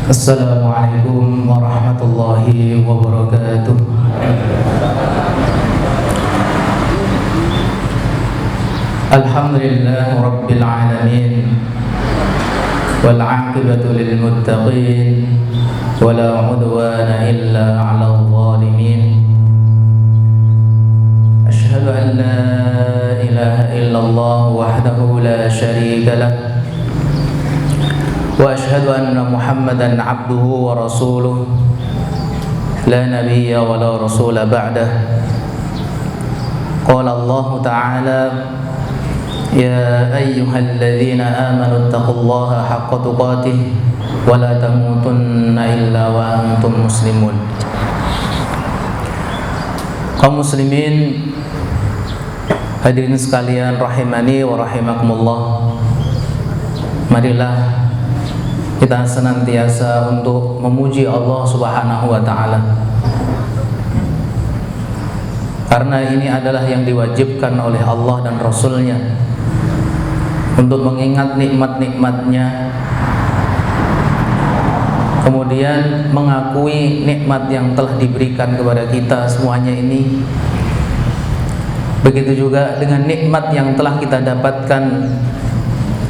Assalamualaikum warahmatullahi wabarakatuh. Alhamdulillah rabbil alamin, wal 'aqibatu lil muttaqin, wala 'udwana illa 'alal zalimin. Asyhadu an la ilaha illallah wahdahu la syarika lah, wa asyhadu anna Muhammadan abduhu wa rasuluh, la nabiyya wa la rasula ba'dah. Qala Allah ta'ala, ya ayyuhalladzina amanu taqullaha haqqa tuqatih wa la tamutunna illa wa antum muslimun. Kaum muslimin, hadirin sekalian rahimani wa rahimakumullah, marilah kita senantiasa untuk memuji Allah Subhanahu wa ta'ala, karena ini adalah yang diwajibkan oleh Allah dan Rasul-Nya, untuk mengingat nikmat-nikmatnya, kemudian mengakui nikmat yang telah diberikan kepada kita semuanya ini. Begitu juga dengan nikmat yang telah kita dapatkan,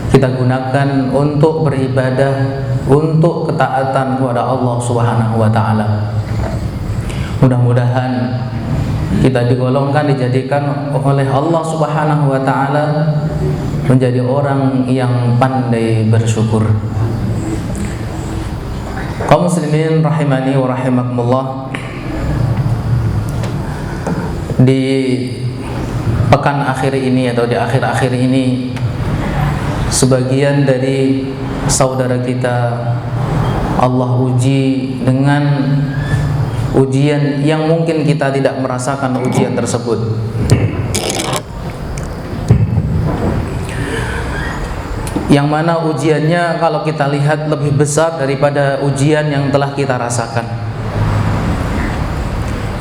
kita gunakan untuk beribadah, untuk ketaatan kepada Allah Subhanahu wa ta'ala. Mudah-mudahan kita digolongkan, dijadikan oleh Allah Subhanahu wa ta'ala menjadi orang yang pandai bersyukur. Kaum muslimin rahimani wa rahimakumullah, di pekan akhir ini atau di akhir-akhir ini, sebagian dari saudara kita Allah uji dengan ujian yang mungkin kita tidak merasakan ujian tersebut. Yang mana ujiannya kalau kita lihat lebih besar daripada ujian yang telah kita rasakan,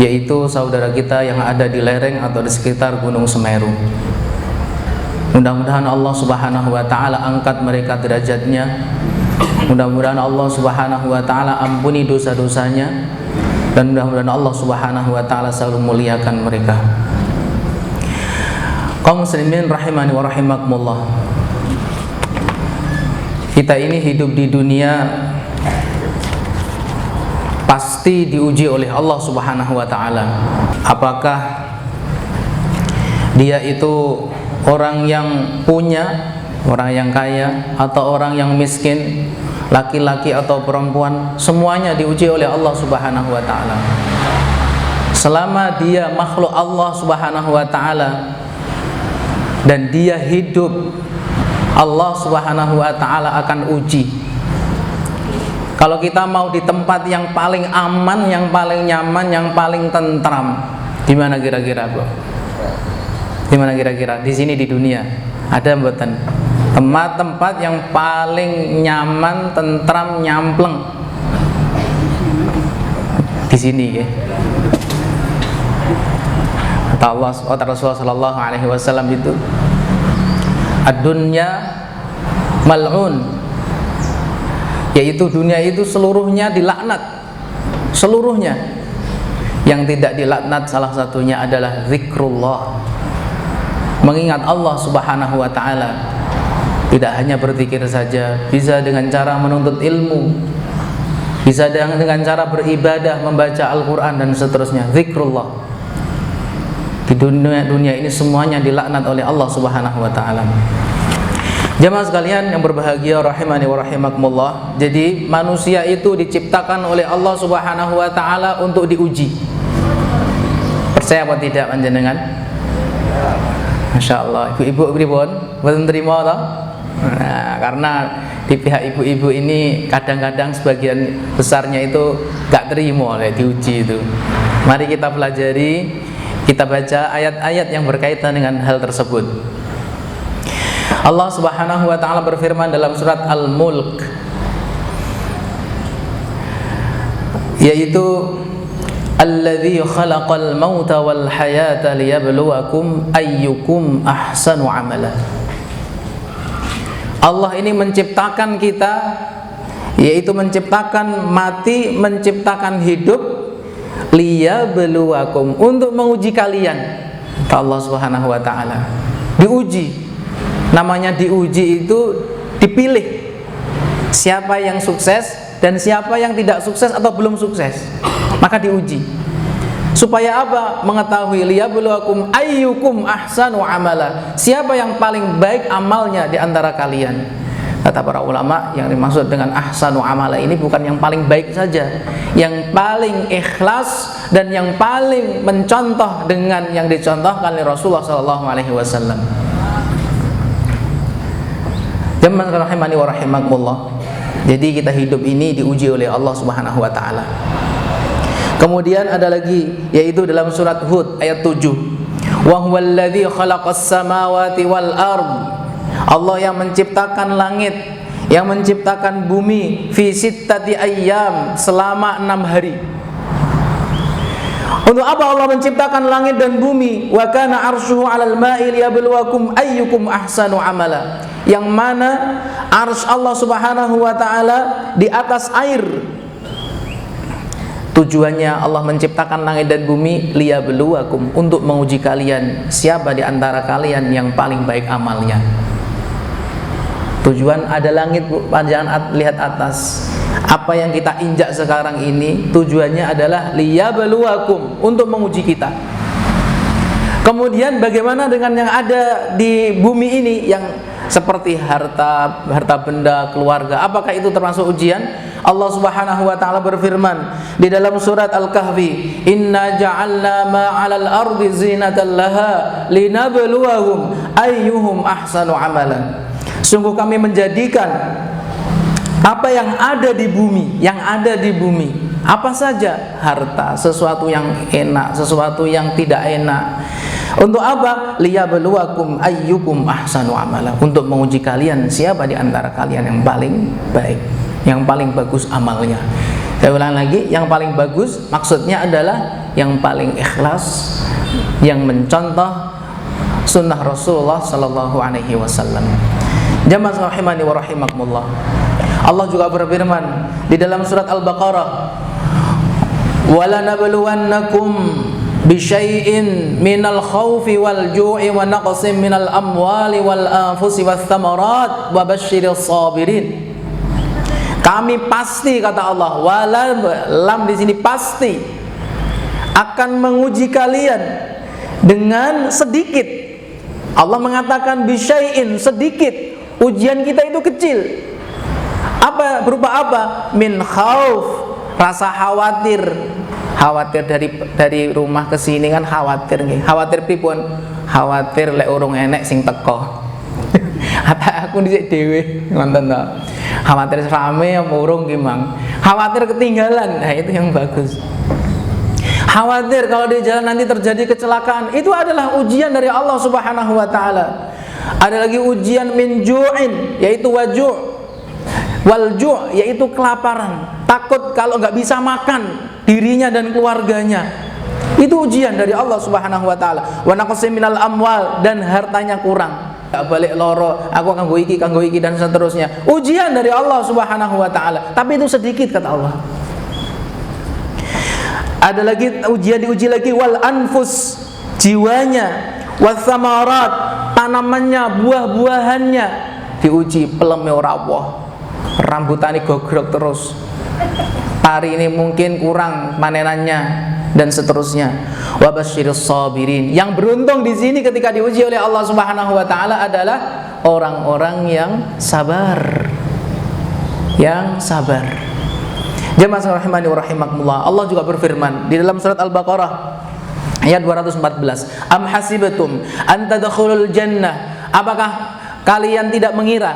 yaitu saudara kita yang ada di lereng atau di sekitar Gunung Semeru. Mudah-mudahan Allah Subhanahu wa ta'ala angkat mereka derajatnya. Mudah-mudahan Allah Subhanahu wa ta'ala ampuni dosa-dosanya, dan mudah-mudahan Allah Subhanahu wa ta'ala selalu muliakan mereka. Kaum muslimin rahimani wa rahimakumullah, kita ini hidup di dunia pasti diuji oleh Allah Subhanahu wa ta'ala. Apakah dia itu orang yang punya, orang yang kaya, atau orang yang miskin, laki-laki atau perempuan, semuanya diuji oleh Allah Subhanahu wa ta'ala. Selama dia makhluk Allah Subhanahu wa ta'ala dan dia hidup, Allah Subhanahu wa ta'ala akan uji. Kalau kita mau di tempat yang paling aman, yang paling nyaman, yang paling tentram, di mana kira-kira, bro? Di mana kira-kira? Di sini di dunia ada mboten tempat-tempat yang paling nyaman, tentram, nyampleng? Di sini ya. Kata Allah, kata Rasulullah sallallahu alaihi wasallam itu, ad-dunya mal'un, yaitu dunia itu seluruhnya dilaknat, seluruhnya. Yang tidak dilaknat salah satunya adalah zikrullah, mengingat Allah Subhanahu wa ta'ala. Tidak hanya berzikir saja, bisa dengan cara menuntut ilmu, bisa dengan cara beribadah, membaca Al-Quran dan seterusnya. Zikrullah. Di dunia ini semuanya dilaknat oleh Allah Subhanahu wa ta'ala. Jamaah sekalian yang berbahagia rahimani wa rahimakumullah, jadi manusia itu diciptakan oleh Allah Subhanahu wa ta'ala untuk diuji. Percaya apa tidak panjenengan? Masya Allah, ibu-ibu pripun? Mboten terima toh? Nah, karena di pihak ibu-ibu ini kadang-kadang sebagian besarnya itu gak terima oleh diuji itu. Mari kita pelajari, kita baca ayat-ayat yang berkaitan dengan hal tersebut. Allah Subhanahu wa ta'ala berfirman dalam surat Al-Mulk, yaitu alladzi khalaqal mauta wal hayata liyabluwakum ayyukum ahsanu amala. Allah ini menciptakan kita yaitu menciptakan mati, menciptakan hidup, liyabluwakum, untuk menguji kalian. Allah Subhanahu wa taala. Diuji. Namanya diuji itu dipilih. Siapa yang sukses dan siapa yang tidak sukses atau belum sukses. Maka diuji. Supaya apa? Mengetahui liyabluwakum ayyukum ahsanu amala. Siapa yang paling baik amalnya di antara kalian? Kata para ulama, yang dimaksud dengan ahsanu amala ini bukan yang paling baik saja, yang paling ikhlas dan yang paling mencontoh dengan yang dicontohkan oleh Rasulullah SAW. Jemaah rahimani wa rahimakumullah. Jadi kita hidup ini diuji oleh Allah Subhanahu wa taala. Kemudian ada lagi, yaitu dalam surat Hud ayat 7. Wa huwallazi khalaqas samawati wal ard. Allah yang menciptakan langit, yang menciptakan bumi fi sittati ayyam, selama 6 hari. Untuk apa Allah menciptakan langit dan bumi? Wa kana arshuhu 'alal ma'i liyabluwakum ayyukum ahsanu amala. Yang mana arsy Allah Subhanahu wa taala di atas air. Tujuannya Allah menciptakan langit dan bumi liyabluwakum, untuk menguji kalian siapa di antara kalian yang paling baik amalnya. Tujuan ada langit, jangan lihat atas. Apa yang kita injak sekarang ini tujuannya adalah liyabluwakum, untuk menguji kita. Kemudian bagaimana dengan yang ada di bumi ini, yang seperti harta benda, keluarga? Apakah itu termasuk ujian? Allah Subhanahu wa taala berfirman di dalam surat Al-Kahfi, "Inna ja'alna ma 'alal ardi zinatan laha linabluwahum ayyuhum ahsanu amalan." Sungguh kami menjadikan apa yang ada di bumi, apa saja, harta, sesuatu yang enak, sesuatu yang tidak enak. Untuk apa? Liyabluwakum ayyukum ahsanu amala, untuk menguji kalian siapa di antara kalian yang paling baik, yang paling bagus amalnya. Saya ulang lagi, yang paling bagus maksudnya adalah yang paling ikhlas, yang mencontoh sunnah Rasulullah sallallahu alaihi wasallam. Jamaah rahimani wa rahimakumullah. Allah juga berfirman di dalam surat Al-Baqarah, "Wala nabluwannakum bisyai'in minal khaufi wal ju'i wa naqsim minal amwali wal anfusi wath thamarat wa basyiril sabirin." Kami pasti, kata Allah, wala lam di sini pasti, akan menguji kalian dengan sedikit. Allah mengatakan bisyai'in, sedikit. Ujian kita itu kecil. Apa, berupa apa? Min khauf, rasa khawatir. Khawatir dari rumah ke sini kan khawatir nggih. Khawatir pripun? Khawatir lek urung enek sing teko. Ata aku dhisik dhewe ngoten to. Khawatir rame apa urung ki, Mang. Khawatir ketinggalan. Nah, itu yang bagus. Khawatir kalau di jalan nanti terjadi kecelakaan. Itu adalah ujian dari Allah Subhanahu wa taala. Ada lagi ujian min ju'in, yaitu waju'. Wal ju', yaitu kelaparan. Takut kalau nggak bisa makan dirinya dan keluarganya. Itu ujian dari Allah Subhanahu wa taala. Wa naqsim minal amwal, dan hartanya kurang. Gak balik loro, aku kanggo iki dan seterusnya. Ujian dari Allah Subhanahu wa taala. Tapi itu sedikit, kata Allah. Ada lagi ujian, diuji lagi wal anfus, jiwanya, watsamarat, tanamannya, buah-buahannya diuji, peleme ora woh, rambutane gogrok terus, hari ini mungkin kurang panenannya, dan seterusnya. Wa basyiris sabirin. Yang beruntung di sini ketika diuji oleh Allah Subhanahu wa taala adalah orang-orang yang sabar. Yang sabar. Jamaah rahimani wa rahimakumullah. Allah juga berfirman di dalam surat Al-Baqarah ayat 214. Am hasibatum an tadkhulul jannah? Apakah kalian tidak mengira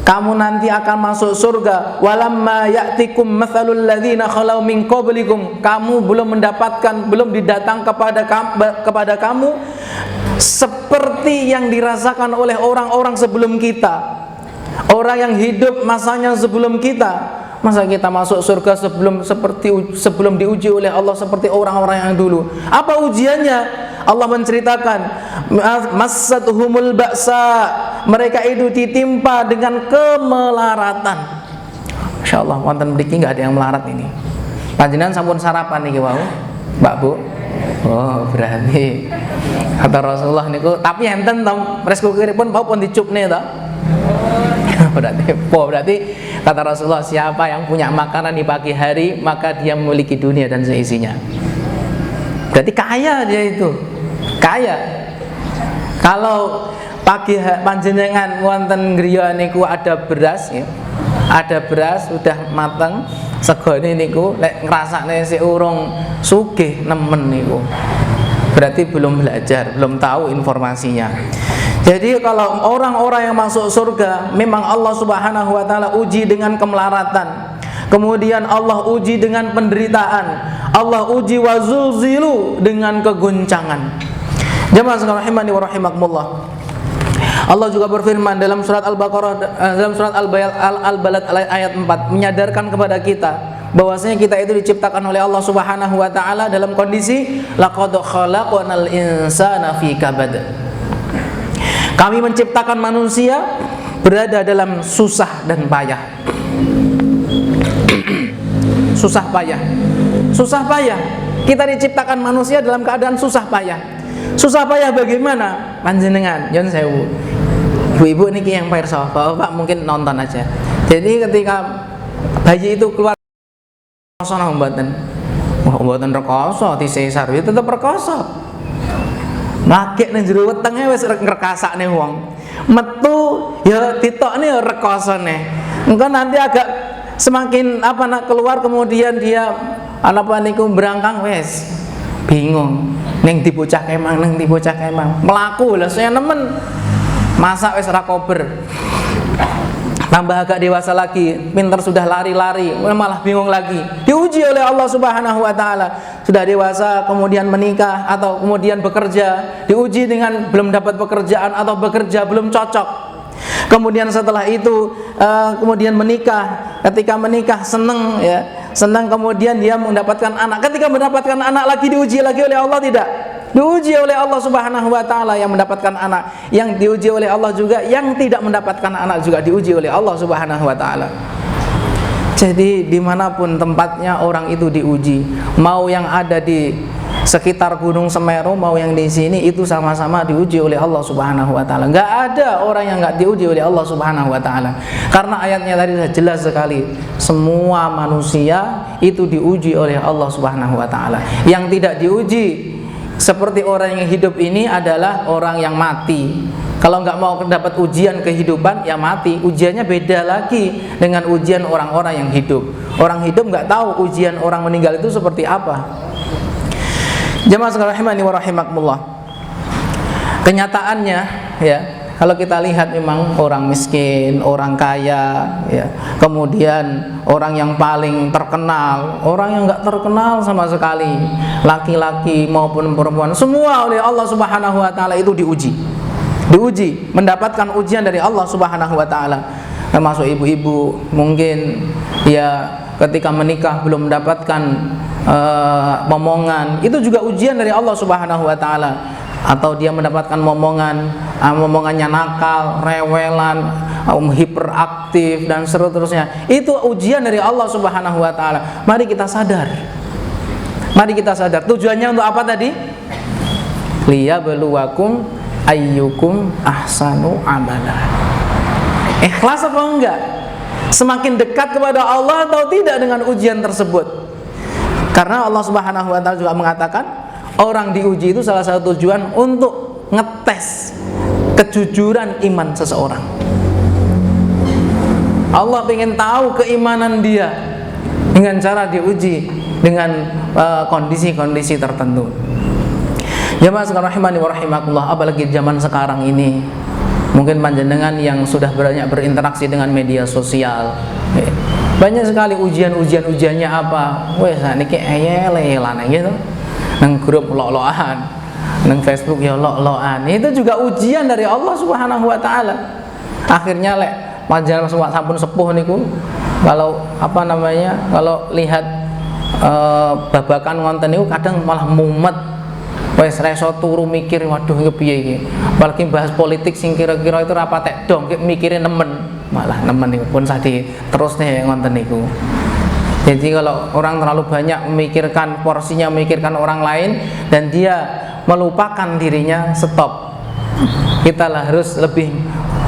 kamu nanti akan masuk surga? Walamma ya'tikum mathalul ladzina khalau min qablikum. Kamu belum mendapatkan, belum didatang kepada kamu seperti yang dirasakan oleh orang-orang sebelum kita. Orang yang hidup masanya sebelum kita. Masa kita masuk surga sebelum diuji oleh Allah seperti orang-orang yang dulu? Apa ujiannya? Allah menceritakan, massatuhumul ba'sa, mereka itu ditimpa dengan kemelaratan. Insyaallah wonten mriki enggak ada yang melarat ini. Panjenengan sampun sarapan niki wau, Mbak Bu? Oh, berarti kata Rasulullah niku, tapi enten to resku kiripun bau pun dicupne to. Berarti kata Rasulullah, siapa yang punya makanan di pagi hari maka dia memiliki dunia dan seisinya. Berarti kaya dia itu. Kaya. Kalau pagi panjenengan wonten griya niku ada beras ya. Ada beras sudah mateng, segone niku lek ngrasakne sik urung sugih nemen niku. Berarti belum belajar, belum tahu informasinya. Jadi kalau orang-orang yang masuk surga, memang Allah Subhanahu wa taala uji dengan kemelaratan. Kemudian Allah uji dengan penderitaan. Allah uji wazulzilu dengan keguncangan. Jemaah sekalian rahimani wa rahimakumullah. Allah juga berfirman dalam surat Al-Baqarah, dalam surat Al-Balad ayat 4, menyadarkan kepada kita bahwasanya kita itu diciptakan oleh Allah Subhanahu wa taala dalam kondisi laqad khalaqnal insana fi kabad. Kami menciptakan manusia berada dalam susah dan payah. Susah payah. Susah payah. Kita diciptakan manusia dalam keadaan susah payah. Susah payah bagaimana? Panjenengan, Yon sewu. Ibu-ibu niki yang pirsa, Bapak mungkin nonton aja. Jadi ketika bayi itu keluar rekoso nang mboten. Mboten rekoso disesar, ya tetep rekoso. Lagek nang jero wetenge wis ngrekasakne wong. Metu ya ditokne ya rekosone. Engko nanti agak semakin keluar kemudian dia niku berangkang wis bingung. Ning dibocah kemang, ning dibocah kemang. Melaku lho saya nemen. Masa wis ora kober. Tambah agak dewasa lagi, pinter sudah lari-lari, malah bingung lagi. Diuji oleh Allah Subhanahu wa taala. Sudah dewasa kemudian menikah atau kemudian bekerja, diuji dengan belum dapat pekerjaan atau bekerja belum cocok. Kemudian setelah itu kemudian menikah. Ketika menikah senang ya. Senang kemudian dia mendapatkan anak. Ketika mendapatkan anak lagi diuji lagi oleh Allah tidak? Diuji oleh Allah Subhanahu wa taala yang mendapatkan anak, yang diuji oleh Allah juga yang tidak mendapatkan anak juga diuji oleh Allah Subhanahu wa taala. Jadi dimanapun tempatnya orang itu diuji, mau yang ada di sekitar Gunung Semeru mau yang di sini itu sama-sama diuji oleh Allah Subhanahu wa taala. Enggak ada orang yang enggak diuji oleh Allah Subhanahu wa taala. Karena ayatnya tadi sudah jelas sekali, semua manusia itu diuji oleh Allah Subhanahu wa taala. Yang tidak diuji seperti orang yang hidup ini adalah orang yang mati. Kalau nggak mau dapat ujian kehidupan, ya mati. Ujiannya beda lagi dengan ujian orang-orang yang hidup. Orang hidup nggak tahu ujian orang meninggal itu seperti apa. Jemaah sekalian rahimani wa rahimakumullah. Kenyataannya, ya, kalau kita lihat memang orang miskin, orang kaya, ya, kemudian orang yang paling terkenal, orang yang nggak terkenal sama sekali, laki-laki maupun perempuan, semua oleh Allah Subhanahu wa taala itu diuji, mendapatkan ujian dari Allah Subhanahu wa taala. Termasuk ibu-ibu mungkin ya ketika menikah belum mendapatkan momongan, itu juga ujian dari Allah Subhanahu wa taala. Atau dia mendapatkan momongannya nakal, rewelan, hiperaktif dan seterusnya. Itu ujian dari Allah Subhanahu wa taala. Mari kita sadar. Tujuannya untuk apa tadi? Liyabluwakum ayyukum ahsanu amala. Ikhlas apa enggak? Semakin dekat kepada Allah atau tidak dengan ujian tersebut? Karena Allah Subhanahu wa taala juga mengatakan, orang diuji itu salah satu tujuan untuk ngetes kejujuran iman seseorang. Allah ingin tahu keimanan dia dengan cara diuji dengan kondisi-kondisi tertentu. Jemaah sekalian rahimani wa rahimakumullah, apalagi zaman sekarang ini. Mungkin panjenengan yang sudah banyak berinteraksi dengan media sosial, banyak sekali ujiannya apa? Wes niki eyel-eyelan gitu. Nang grup lok-lokan, nang Facebook ya lok-lokan. Itu juga ujian dari Allah Subhanahu wa taala. Akhirnya lek panjenengan sampun sepuh niku, kalau kalau lihat babakan ngonten niku kadang malah mumet. Wes reso turu mikir, waduh iki piye iki. Apalagi bahas politik sing kira-kira itu rapatek dong mikirin nemen. malah nemen niku pun sadi terusnya ngonten niku. Jadi kalau orang terlalu banyak memikirkan porsinya, memikirkan orang lain dan dia melupakan dirinya, stop. Kita harus lebih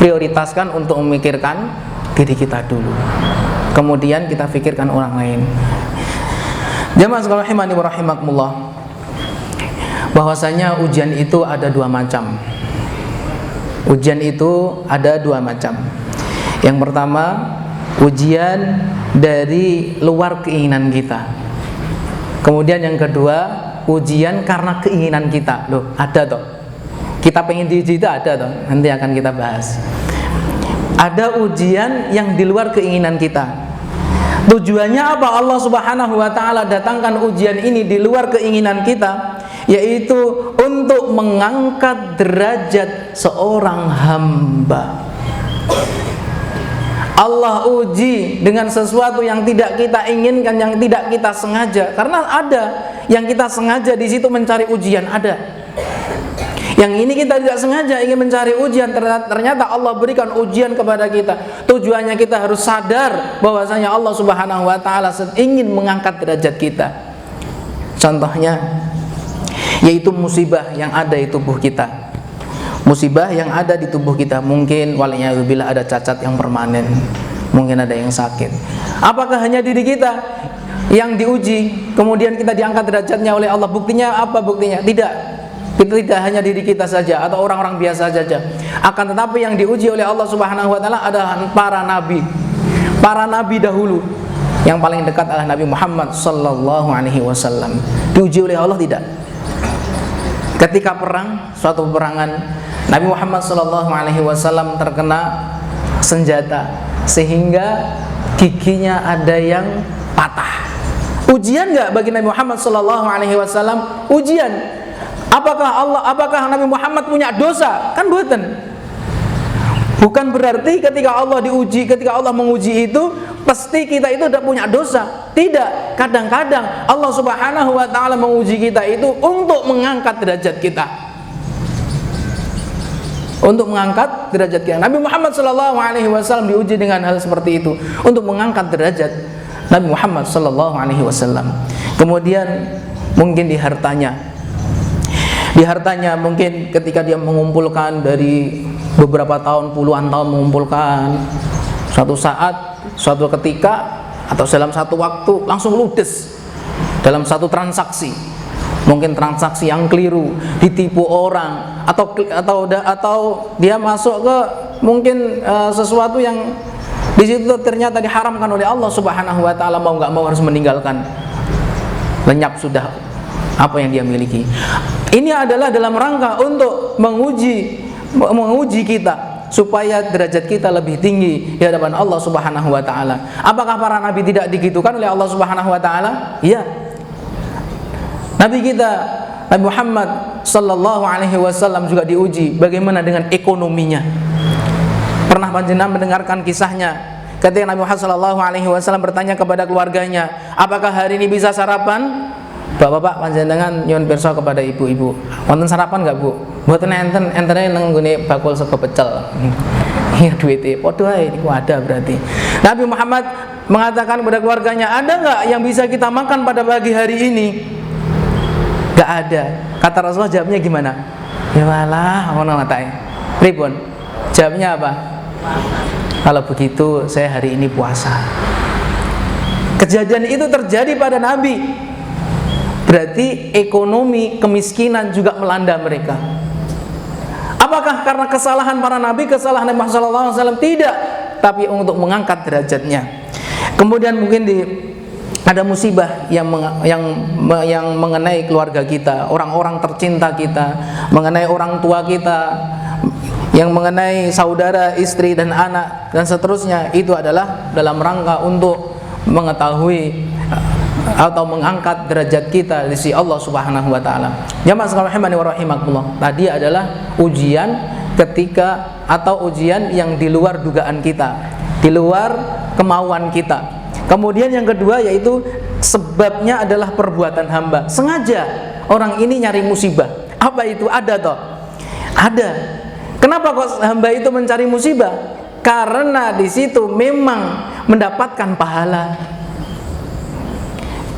prioritaskan untuk memikirkan diri kita dulu. Kemudian kita pikirkan orang lain. Jamaah sekalian rahimani wa rahimakumullah, bahwasanya ujian itu ada dua macam. Ujian itu ada dua macam. Yang pertama, ujian dari luar keinginan kita. Kemudian yang kedua, ujian karena keinginan kita. Loh, ada toh. Kita pengen diuji itu ada toh. Nanti akan kita bahas. Ada ujian yang di luar keinginan kita. Tujuannya apa? Allah Subhanahu wa ta'ala datangkan ujian ini di luar keinginan kita, yaitu untuk mengangkat derajat seorang hamba. Allah uji dengan sesuatu yang tidak kita inginkan, yang tidak kita sengaja. Karena ada yang kita sengaja di situ mencari ujian, ada. Yang ini kita tidak sengaja ingin mencari ujian, ternyata Allah berikan ujian kepada kita. Tujuannya kita harus sadar bahwasanya Allah Subhanahu wa ta'ala ingin mengangkat derajat kita. Contohnya yaitu musibah yang ada di tubuh kita. Musibah yang ada di tubuh kita, mungkin waliyadzubillah ada cacat yang permanen, mungkin ada yang sakit. Apakah hanya diri kita yang diuji kemudian kita diangkat derajatnya oleh Allah? Buktinya apa? Buktinya tidak. Itu tidak hanya diri kita saja atau orang-orang biasa saja. Akan tetapi yang diuji oleh Allah Subhanahu wa ta'ala adalah para nabi. Para nabi dahulu. Yang paling dekat adalah Nabi Muhammad sallallahu alaihi wasallam. Diuji oleh Allah tidak? Ketika perang, suatu peperangan, Nabi Muhammad sallallahu alaihi wasallam terkena senjata sehingga giginya ada yang patah. Ujian enggak bagi Nabi Muhammad sallallahu alaihi wasallam? Ujian. Apakah Nabi Muhammad punya dosa? Kan bukan. Bukan berarti ketika Allah diuji, ketika Allah menguji itu pasti kita itu tidak punya dosa. Tidak. Kadang-kadang Allah Subhanahu wa ta'ala menguji kita itu untuk mengangkat derajat kita. Untuk mengangkat derajat kita. Nabi Muhammad sallallahu alaihi wasallam diuji dengan hal seperti itu, untuk mengangkat derajat Nabi Muhammad sallallahu alaihi wasallam. Kemudian mungkin di hartanya. Di hartanya mungkin ketika dia mengumpulkan dari beberapa tahun, puluhan tahun mengumpulkan, suatu saat, suatu ketika atau dalam satu waktu langsung ludes dalam satu transaksi. Mungkin transaksi yang keliru, ditipu orang, atau dia masuk ke mungkin sesuatu yang di situ ternyata diharamkan oleh Allah Subhanahu wa ta'ala, mau nggak mau harus meninggalkan. Lenyap sudah apa yang dia miliki. Ini adalah dalam rangka untuk menguji kita supaya derajat kita lebih tinggi di hadapan Allah Subhanahu wa ta'ala. Apakah para nabi tidak digitukan oleh Allah Subhanahu wa ta'ala? Iya. Nabi kita Nabi Muhammad sallallahu alaihi wasallam juga diuji bagaimana dengan ekonominya. Pernah panjenengan mendengarkan kisahnya ketika Nabi Muhammad sallallahu alaihi wasallam bertanya kepada keluarganya, "Apakah hari ini bisa sarapan?" Bapak-bapak panjenengan nyuwun pirsa kepada ibu-ibu, wonten sarapan enggak, Bu? Mboten enten, entene nang nggone bakul sego pecel. Iya duwite, padha ae niku ada berarti. Nabi Muhammad mengatakan kepada keluarganya, "Ada enggak yang bisa kita makan pada pagi hari ini?" Enggak ada. Kata Rasulullah, jawabnya gimana? Ya walah, ngono ngatae. Pripun? Jawabnya apa? Kalau begitu saya hari ini puasa. Kejadian itu terjadi pada Nabi. Berarti ekonomi, kemiskinan juga melanda mereka. Apakah karena kesalahan para nabi, kesalahan Nabi Muhammad SAW? Tidak, tapi untuk mengangkat derajatnya. Kemudian mungkin ada musibah yang mengenai keluarga kita, orang-orang tercinta kita, mengenai orang tua kita, yang mengenai saudara, istri dan anak dan seterusnya. Itu adalah dalam rangka untuk mengetahui atau mengangkat derajat kita di sisi Allah Subhanahu wa ta'ala. Jamaah sekalian rahimani wa rahimakumullah. Tadi adalah ujian ketika atau ujian yang di luar dugaan kita, di luar kemauan kita. Kemudian yang kedua yaitu sebabnya adalah perbuatan hamba. Sengaja orang ini nyari musibah. Apa itu? Ada toh? Ada. Kenapa kok hamba itu mencari musibah? Karena di situ memang mendapatkan pahala.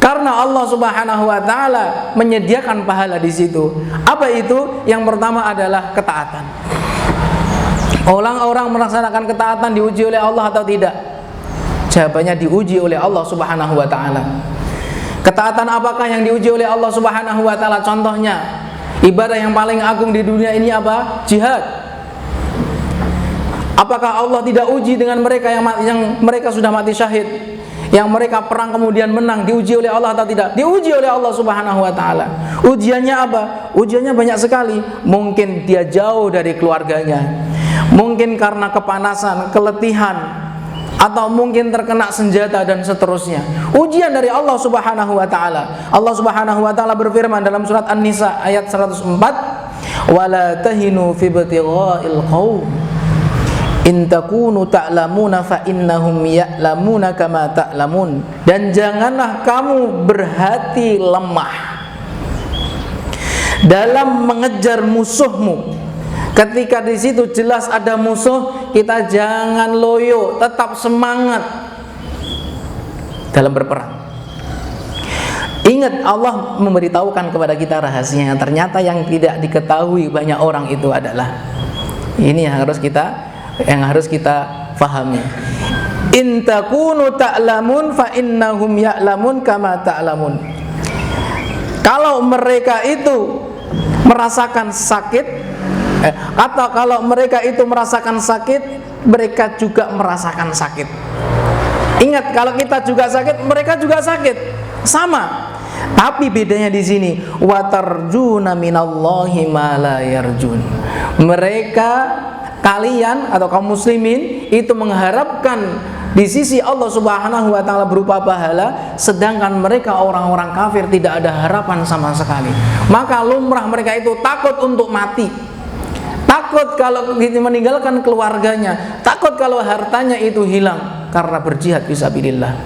Karena Allah Subhanahu wa taala menyediakan pahala di situ. Apa itu? Yang pertama adalah ketaatan. Orang-orang melaksanakan ketaatan diuji oleh Allah atau tidak? Jawabannya diuji oleh Allah Subhanahu wa taala. Ketaatan apakah yang diuji oleh Allah Subhanahu wa taala? Contohnya, ibadah yang paling agung di dunia ini apa? Jihad. Apakah Allah tidak uji dengan mereka yang mereka sudah mati syahid, yang mereka perang kemudian menang, diuji oleh Allah atau tidak? Diuji oleh Allah Subhanahu wa taala. Ujiannya apa? Ujiannya banyak sekali. Mungkin dia jauh dari keluarganya, mungkin karena kepanasan, keletihan, atau mungkin terkena senjata dan seterusnya. Ujian dari Allah Subhanahu wa taala. Allah Subhanahu wa taala berfirman dalam surat An-Nisa ayat 104, "Wala tahinu fi ibtigha'il qaum in takunu ta'lamuna fa innahum ya'lamuna kama ta'lamun." Dan janganlah kamu berhati lemah dalam mengejar musuhmu. Ketika di situ jelas ada musuh, kita jangan loyo, tetap semangat dalam berperang. Ingat, Allah memberitahukan kepada kita rahasia yang ternyata yang tidak diketahui banyak orang itu adalah ini yang harus kita fahami. In takunu ta'lamun fa innahum ya'lamun kama ta'lamun. Kalau mereka itu merasakan sakit, atau kalau mereka itu merasakan sakit, mereka juga merasakan sakit. Ingat, kalau kita juga sakit, mereka juga sakit, sama. Tapi bedanya di sini, wa tarjuna minallahi ma la yarjun. Mereka, kalian atau kaum muslimin itu mengharapkan di sisi Allah Subhanahu wa taala berupa pahala, sedangkan mereka orang-orang kafir tidak ada harapan sama sekali. Maka lumrah mereka itu takut untuk mati. Takut kalau meninggalkan keluarganya, takut kalau hartanya itu hilang karena berjihad fisabilillah.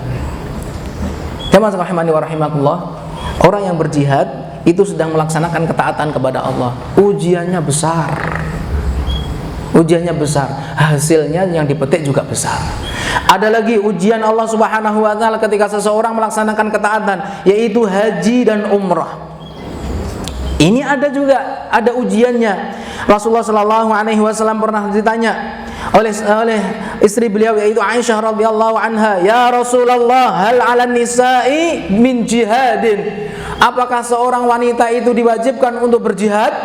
Jamaah rahimani wa rahimakumullah, orang yang berjihad itu sedang melaksanakan ketaatan kepada Allah. Ujiannya besar. Ujiannya besar, hasilnya yang dipetik juga besar. Ada lagi ujian Allah Subhanahu wa taala ketika seseorang melaksanakan ketaatan, yaitu haji dan umrah. Ini ada ujiannya. Rasulullah Shallallahu Alaihi Wasallam pernah ditanya oleh istri beliau yaitu Aisyah radhiyallahu anha, ya Rasulullah, hal 'alan nisa'i min jihadin? Apakah seorang wanita itu diwajibkan untuk berjihad?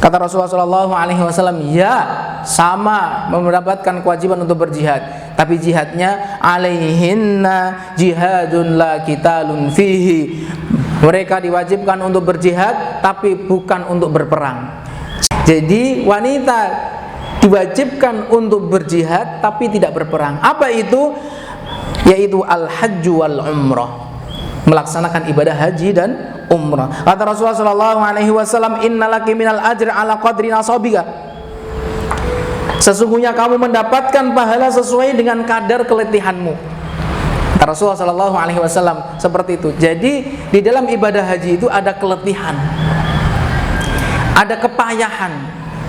Kata Rasulullah Shallallahu Alaihi Wasallam, ya, sama, mendapatkan kewajiban untuk berjihad. Tapi jihadnya alaihinna jihadun la qitalun fihi. Mereka diwajibkan untuk berjihad, tapi bukan untuk berperang. Jadi wanita diwajibkan untuk berjihad, tapi tidak berperang. Apa itu? Yaitu al-hajju wal umrah, melaksanakan ibadah haji dan umrah. Kata Rasulullah sallallahu alaihi wasallam, innalaki minal ajri ala qadri nasabika. Sesungguhnya kamu mendapatkan pahala sesuai dengan kadar keletihanmu. Kata Rasulullah sallallahu alaihi wasallam seperti itu. Jadi di dalam ibadah haji itu ada keletihan, ada kepayahan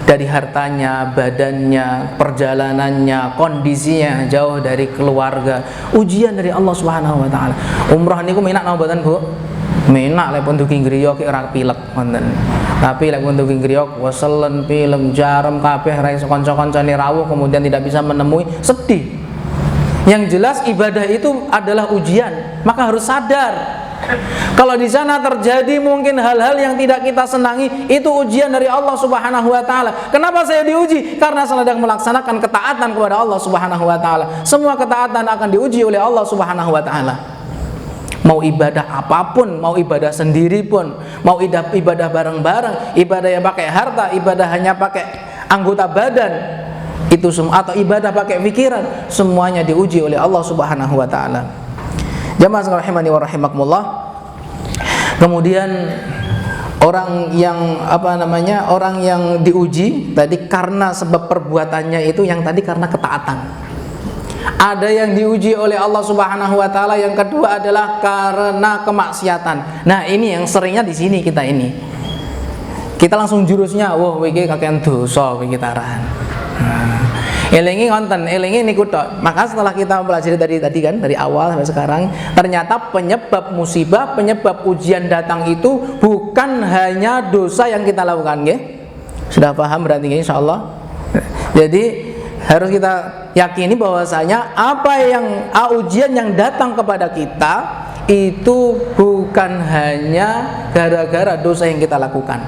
dari hartanya, badannya, perjalanannya, kondisinya jauh dari keluarga. Ujian dari Allah Subhanahu wa taala. Umrah niku menak napa mboten, Bu? Menak lek pun dugi griya ki ora pilek wonten. Tapi lek pun dugi griya weselen pilem jarem kabeh ra iso kanca-kancane rawuh kemudian tidak bisa menemui, sedih. Yang jelas ibadah itu adalah ujian, maka harus sadar. Kalau di sana terjadi mungkin hal-hal yang tidak kita senangi, itu ujian dari Allah Subhanahu wa taala. Kenapa saya diuji? Karena saya sedang melaksanakan ketaatan kepada Allah Subhanahu wa taala. Semua ketaatan akan diuji oleh Allah Subhanahu wa taala. Mau ibadah apapun, mau ibadah sendiri pun, mau ibadah bareng-bareng, ibadah yang pakai harta, ibadah hanya pakai anggota badan, itu semua, atau ibadah pakai pikiran, semuanya diuji oleh Allah Subhanahu wa taala. Jamaah sekalian rahimani wa rahimakumullah. Kemudian orang yang diuji tadi karena sebab perbuatannya itu, yang tadi karena ketaatan. Ada yang diuji oleh Allah Subhanahu wa taala, yang kedua adalah karena kemaksiatan. Nah, ini yang seringnya di sini kita ini. Kita langsung jurusnya, wah iki kakean dosa iki tarahan. Elingi ngonten, elingi niku tok. Maka setelah kita mempelajari tadi kan dari awal sampai sekarang, ternyata penyebab musibah, penyebab ujian datang itu bukan hanya dosa yang kita lakukan, nggih. Sudah paham berarti insyaallah. Jadi harus kita yakini bahwasanya apa yang ujian yang datang kepada kita itu bukan hanya gara-gara dosa yang kita lakukan.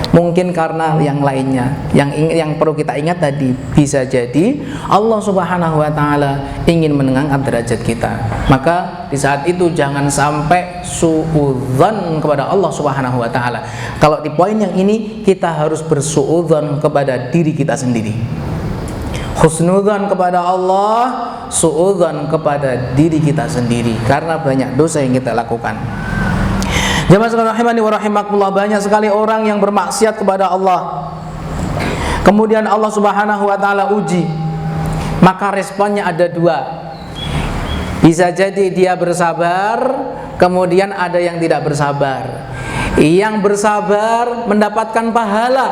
Mungkin karena yang lainnya. Yang perlu kita ingat tadi, bisa jadi Allah Subhanahu wa taala ingin menengangkan derajat kita. Maka di saat itu jangan sampai suudzon kepada Allah Subhanahu wa taala. Kalau di poin yang ini kita harus bersuudzon kepada diri kita sendiri. Husnudzon kepada Allah, suudzon kepada diri kita sendiri karena banyak dosa yang kita lakukan. Jamaah sekalian rahimani wa rahimakumullah, banyak sekali orang yang bermaksiat kepada Allah. Kemudian Allah Subhanahu wa taala uji. Maka responnya ada dua. Bisa jadi dia bersabar, kemudian ada yang tidak bersabar. Yang bersabar mendapatkan pahala.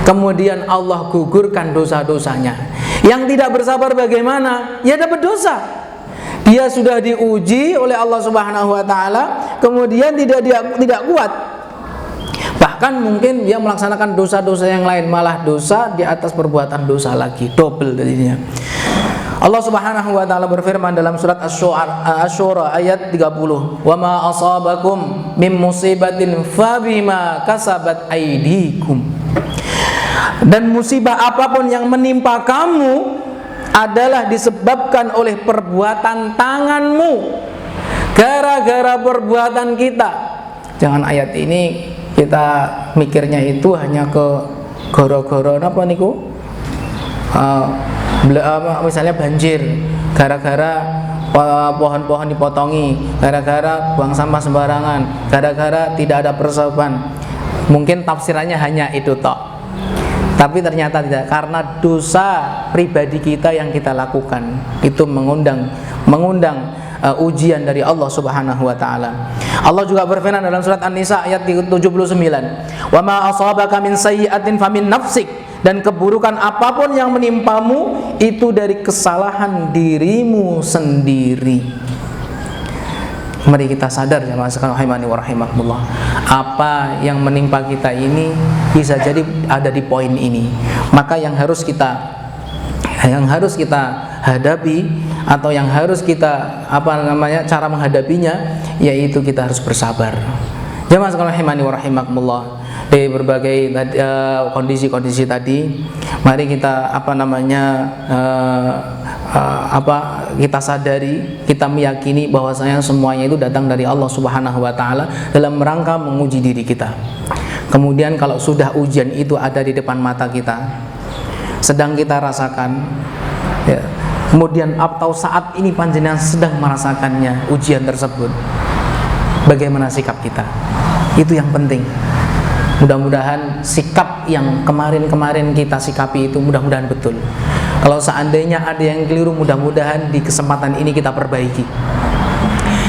Kemudian Allah gugurkan dosa-dosanya. Yang tidak bersabar bagaimana? Ya dapat dosa. Dia sudah diuji oleh Allah Subhanahu wa taala, kemudian tidak kuat. Bahkan mungkin dia melaksanakan dosa-dosa yang lain, malah dosa di atas perbuatan dosa lagi, double jadinya. Allah Subhanahu wa taala berfirman dalam surat Asy-Syura ayat 30, "Wa ma asabakum mim musibatin fabima kasabat aydikum." Dan musibah apapun yang menimpa kamu adalah disebabkan oleh perbuatan tanganmu, gara-gara perbuatan kita. Jangan ayat ini kita mikirnya itu hanya ke goro-goro apa niku, misalnya banjir, gara-gara pohon-pohon dipotongi, gara-gara buang sampah sembarangan, gara-gara tidak ada persiapan. Mungkin tafsirannya hanya itu tok. Tapi ternyata tidak, karena dosa pribadi kita yang kita lakukan itu mengundang ujian dari Allah Subhanahu wa taala. Allah juga berfirman dalam surat An-Nisa ayat 79, "Wa ma asabaka min sayyi'atin famin nafsik." Dan keburukan apapun yang menimpamu itu dari kesalahan dirimu sendiri. Mari kita sadar jemaah sekalian rahimani wa rahimakumullah, apa yang menimpa kita ini bisa jadi ada di poin ini. Maka yang harus kita hadapi atau yang harus kita cara menghadapinya yaitu kita harus bersabar. Jemaah sekalian rahimani wa rahimakumullah, dari berbagai kondisi-kondisi tadi, mari kita kita sadari, kita meyakini bahwasanya semuanya itu datang dari Allah Subhanahu wa taala dalam rangka menguji diri kita. Kemudian kalau sudah ujian itu ada di depan mata kita, sedang kita rasakan, ya, kemudian atau saat ini panjenengan sedang merasakannya ujian tersebut, bagaimana sikap kita? Itu yang penting. Mudah-mudahan sikap yang kemarin-kemarin kita sikapi itu mudah-mudahan betul. Kalau seandainya ada yang keliru, mudah-mudahan di kesempatan ini kita perbaiki.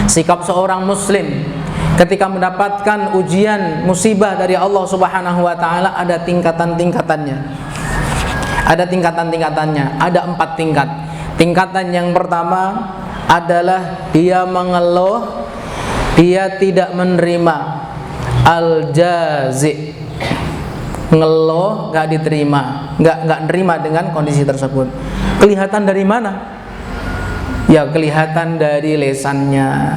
Sikap seorang muslim ketika mendapatkan ujian musibah dari Allah Subhanahu wa taala ada tingkatan-tingkatannya. Ada tingkatan-tingkatannya, ada 4 tingkat. Tingkatan yang pertama adalah dia mengeluh, dia tidak menerima. Al-jazi, ngeluh, nggak diterima, nggak nerima dengan kondisi tersebut. Kelihatan dari mana? Ya kelihatan dari lesannya,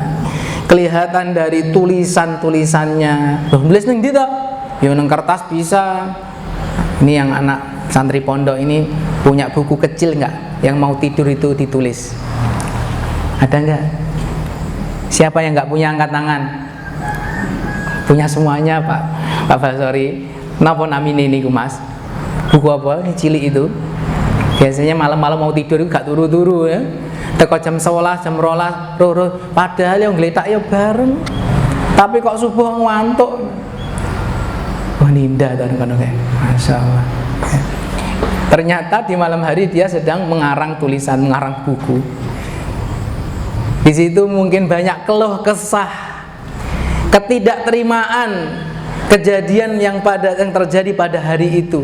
kelihatan dari tulisan-tulisannya. Nulis neng tidak? Ya neng kertas bisa. Ini yang anak santri pondok ini punya buku kecil nggak? Yang mau tidur itu ditulis. Ada nggak? Siapa yang nggak punya angkat tangan? Punya semuanya Pak Basori. Napa namine niku Mas? Buku apa? Ini cilik itu. Biasanya malam-malam mau tidur itu gak turu-turu ya. Teko jam 11, jam 12, roh-roh. Padahal yang ngletak ya bareng. Tapi kok subuh ngantuk. Wah ninda kan kayak. Masyaallah. Ternyata di malam hari dia sedang mengarang tulisan, mengarang buku. Di situ mungkin banyak keluh kesah, ketidakterimaan kejadian yang terjadi pada hari itu.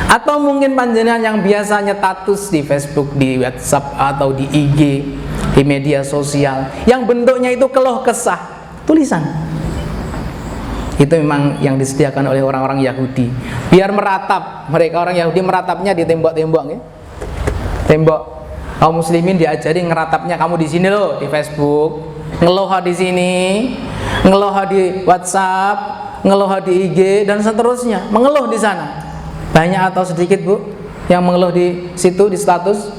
Atau mungkin panjenengan yang biasanya status di Facebook, di WhatsApp, atau di IG, di media sosial, yang bentuknya itu keluh kesah, tulisan. Itu memang yang disediakan oleh orang-orang Yahudi, biar meratap. Mereka orang Yahudi meratapnya di tembok-tembok, ya. Tembok. Kaum muslimin diajari ngeratapnya, kamu di sini loh, di Facebook, ngeluh di sini, ngeluh di WhatsApp, ngeluh di IG, dan seterusnya. Mengeluh di sana. Banyak atau sedikit, Bu, yang mengeluh di situ, di status?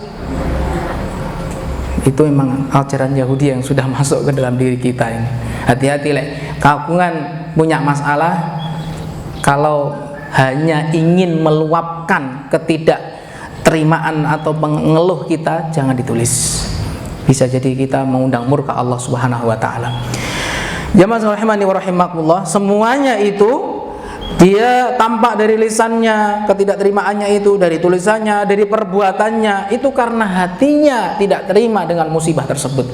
Itu memang ajaran Yahudi yang sudah masuk ke dalam diri kita ini. Hati-hati, kagungan punya masalah, kalau hanya ingin meluapkan ketidakterimaan atau mengeluh kita, jangan ditulis. Bisa jadi kita mengundang murka Allah Subhanahu wa taala. Jamaah rahimani wa rahimakumullah, semuanya itu dia tampak dari lisannya, ketidakterimaannya itu, dari tulisannya, dari perbuatannya, itu karena hatinya tidak terima dengan musibah tersebut.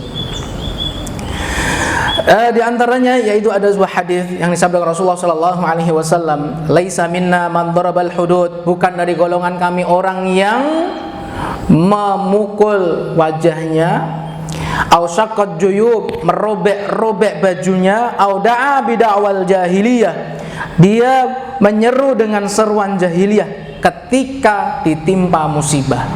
Di antaranya yaitu ada sebuah hadis yang disabdakan Rasulullah sallallahu alaihi wasallam, "Laisa minna man darabal hudud", bukan dari golongan kami orang yang memukul wajahnya, au syaqqat juyub, merobek-robek bajunya, au da'a bid'awal jahiliyah, dia menyeru dengan seruan jahiliyah ketika ditimpa musibah.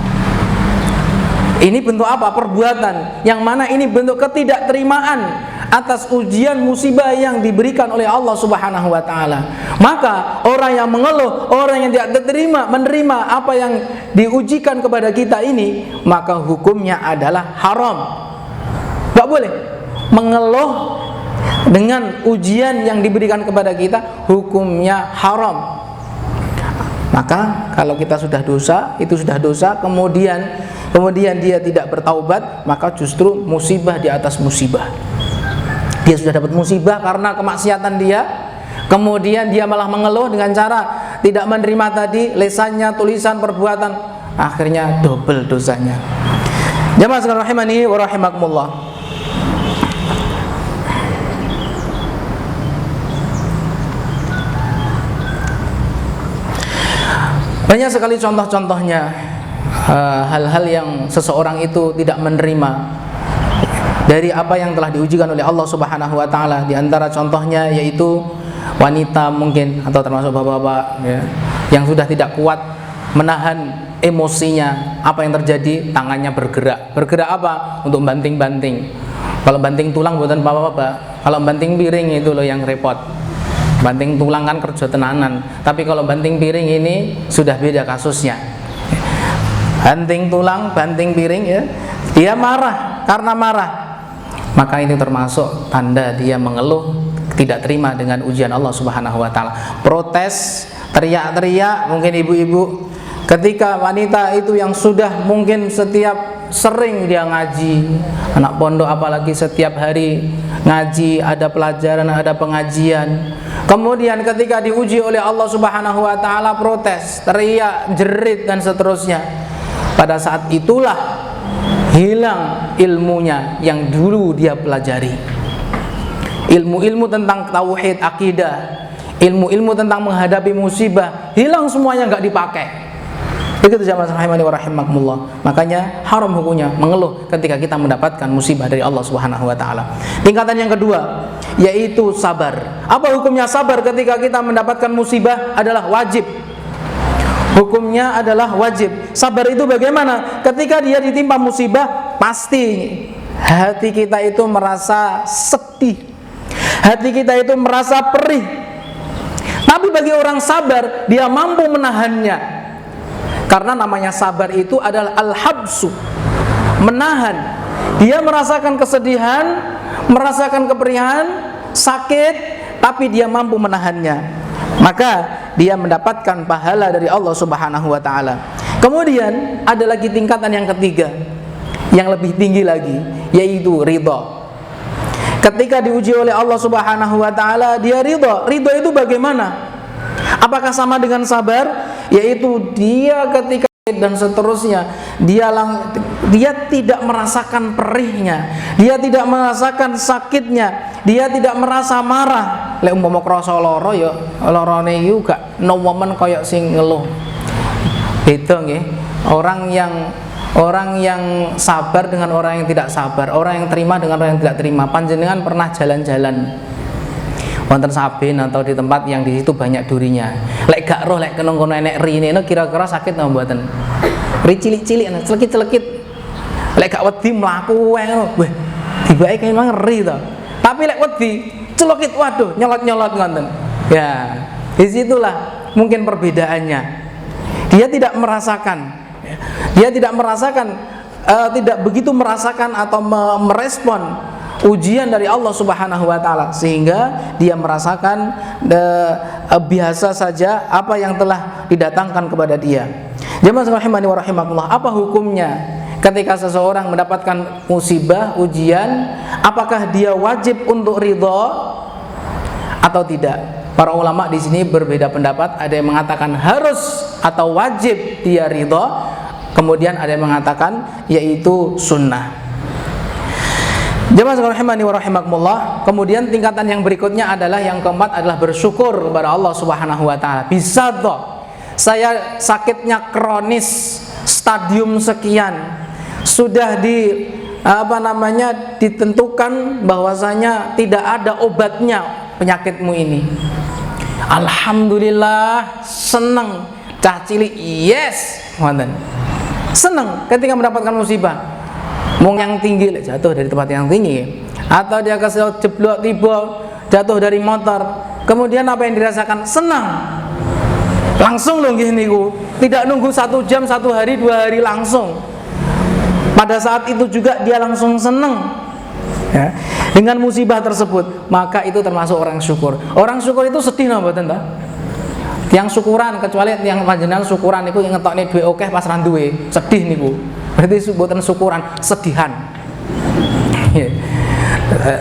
Ini bentuk apa? Perbuatan yang mana ini bentuk ketidakterimaan atas ujian musibah yang diberikan oleh Allah Subhanahu wa taala. Maka orang yang mengeluh, orang yang tidak menerima apa yang diujikan kepada kita ini, maka hukumnya adalah haram. Enggak boleh mengeluh dengan ujian yang diberikan kepada kita, hukumnya haram. Maka kalau kita sudah dosa, itu sudah dosa, kemudian dia tidak bertaubat, maka justru musibah di atas musibah. Dia sudah dapat musibah karena kemaksiatan dia, kemudian dia malah mengeluh dengan cara tidak menerima tadi, lisannya, tulisan, perbuatan, akhirnya double dosanya. Jamaah sekalian rahimani wa rahimakumullah. Banyak sekali contoh-contohnya, hal-hal yang seseorang itu tidak menerima dari apa yang telah diujikan oleh Allah Subhanahu wa taala. Di antara contohnya yaitu wanita mungkin, atau termasuk bapak-bapak, ya, yang sudah tidak kuat menahan emosinya. Apa yang terjadi? Tangannya bergerak. Bergerak apa? Untuk banting-banting. Kalau banting tulang buatan bapak-bapak, kalau banting piring itu loh yang repot. Banting tulang kan kerja tenanan, tapi kalau banting piring ini sudah beda kasusnya. Banting tulang, banting piring, ya, dia marah. Karena marah, maka ini termasuk tanda dia mengeluh, tidak terima dengan ujian Allah Subhanahu wa taala. Protes, teriak-teriak, mungkin ibu-ibu, ketika wanita itu yang sudah mungkin sering dia ngaji, anak pondok apalagi setiap hari ngaji, ada pelajaran, ada pengajian. Kemudian ketika diuji oleh Allah Subhanahu wa taala, protes, teriak, jerit, dan seterusnya. Pada saat itulah hilang ilmunya yang dulu dia pelajari. Ilmu-ilmu tentang tauhid, akidah, ilmu-ilmu tentang menghadapi musibah, hilang semuanya, enggak dipakai. Begitu jamaah rahimani wa rahimakumullah. Makanya haram hukumnya mengeluh ketika kita mendapatkan musibah dari Allah Subhanahu wa taala. Tingkatan yang kedua yaitu sabar. Apa hukumnya sabar ketika kita mendapatkan musibah? Adalah wajib. Hukumnya adalah wajib. Sabar itu bagaimana? Ketika dia ditimpa musibah, pasti hati kita itu merasa sedih. Hati kita itu merasa perih. Tapi bagi orang sabar, dia mampu menahannya. Karena namanya sabar itu adalah al-habsu, menahan. Dia merasakan kesedihan, merasakan keperihan, sakit, tapi dia mampu menahannya. Maka dia mendapatkan pahala dari Allah Subhanahu wa taala. Kemudian ada lagi tingkatan yang ketiga, yang lebih tinggi lagi, yaitu ridha. Ketika diuji oleh Allah Subhanahu wa taala, dia ridha. Ridha itu bagaimana? Apakah sama dengan sabar? Yaitu dia ketika dan seterusnya, dia tidak merasakan perihnya, dia tidak merasakan sakitnya, dia tidak merasa marah. Lek umpama krasa lara ya larane iku gak no woman koyo sing ngeluh. Beda nggih. Orang yang sabar dengan orang yang tidak sabar, orang yang terima dengan orang yang tidak terima. Panjenengan pernah jalan-jalan wonten Saben atau di tempat yang di situ banyak durinya. Lek gak roh lek kono enek rine kira-kira sakit napa mboten? Ri cilik-cilik celekit-celekit. Lek gak wedi mlaku wae ngono. Wah, tibake kaya ngeri to. Tapi lek wedi celekit waduh nyolot-nyolot ngoten. Ya, disitulah mungkin perbedaannya. Dia tidak tidak begitu merasakan atau merespon ujian dari Allah Subhanahu wa taala, sehingga dia merasakan biasa saja apa yang telah didatangkan kepada dia. Jemaah rahimani wa rahimakumullah, apa hukumnya ketika seseorang mendapatkan musibah, ujian, apakah dia wajib untuk ridha atau tidak? Para ulama di sini berbeda pendapat, ada yang mengatakan harus atau wajib dia ridha, kemudian ada yang mengatakan yaitu sunnah. Jemaah rahimani wa rahimakumullah, kemudian tingkatan yang berikutnya adalah yang keempat adalah bersyukur kepada Allah Subhanahu wa taala. Bisa toh saya sakitnya kronis stadium sekian, sudah ditentukan bahwasanya tidak ada obatnya penyakitmu ini. Alhamdulillah, seneng cah cilik, yes, ngoten. Seneng ketika mendapatkan musibah. Mung yang tinggi jatuh dari tempat yang tinggi, atau dia jeblok tiba jatuh dari motor. Kemudian apa yang dirasakan? Senang. Langsung loh niku. Tidak nunggu 1 jam, 1 hari, 2 hari, langsung. Pada saat itu juga dia langsung senang. Ya, dengan musibah tersebut, maka itu termasuk orang syukur. Orang syukur itu sedih napa mboten ta? Yang syukuran, kecuali yang panjenengan syukuran niku ngetokne duwe akeh pas ra duwe, sedih niku. Berarti mboten syukuran, sedihan.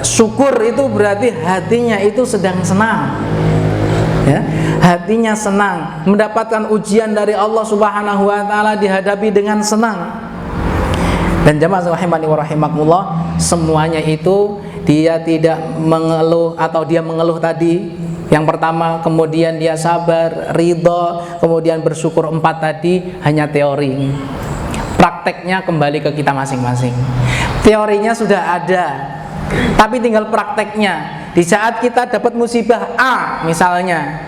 Syukur itu berarti hatinya itu sedang senang. Ya, hatinya senang, mendapatkan ujian dari Allah Subhanahu wa taala dihadapi dengan senang. Dan jamaah rahimani wa rahimakumullah, semuanya itu dia tidak mengeluh atau dia mengeluh tadi yang pertama, kemudian dia sabar, ridho, kemudian bersyukur 4 tadi hanya teori. Prakteknya kembali ke kita masing-masing. Teorinya sudah ada, tapi tinggal prakteknya. Di saat kita dapat musibah A misalnya,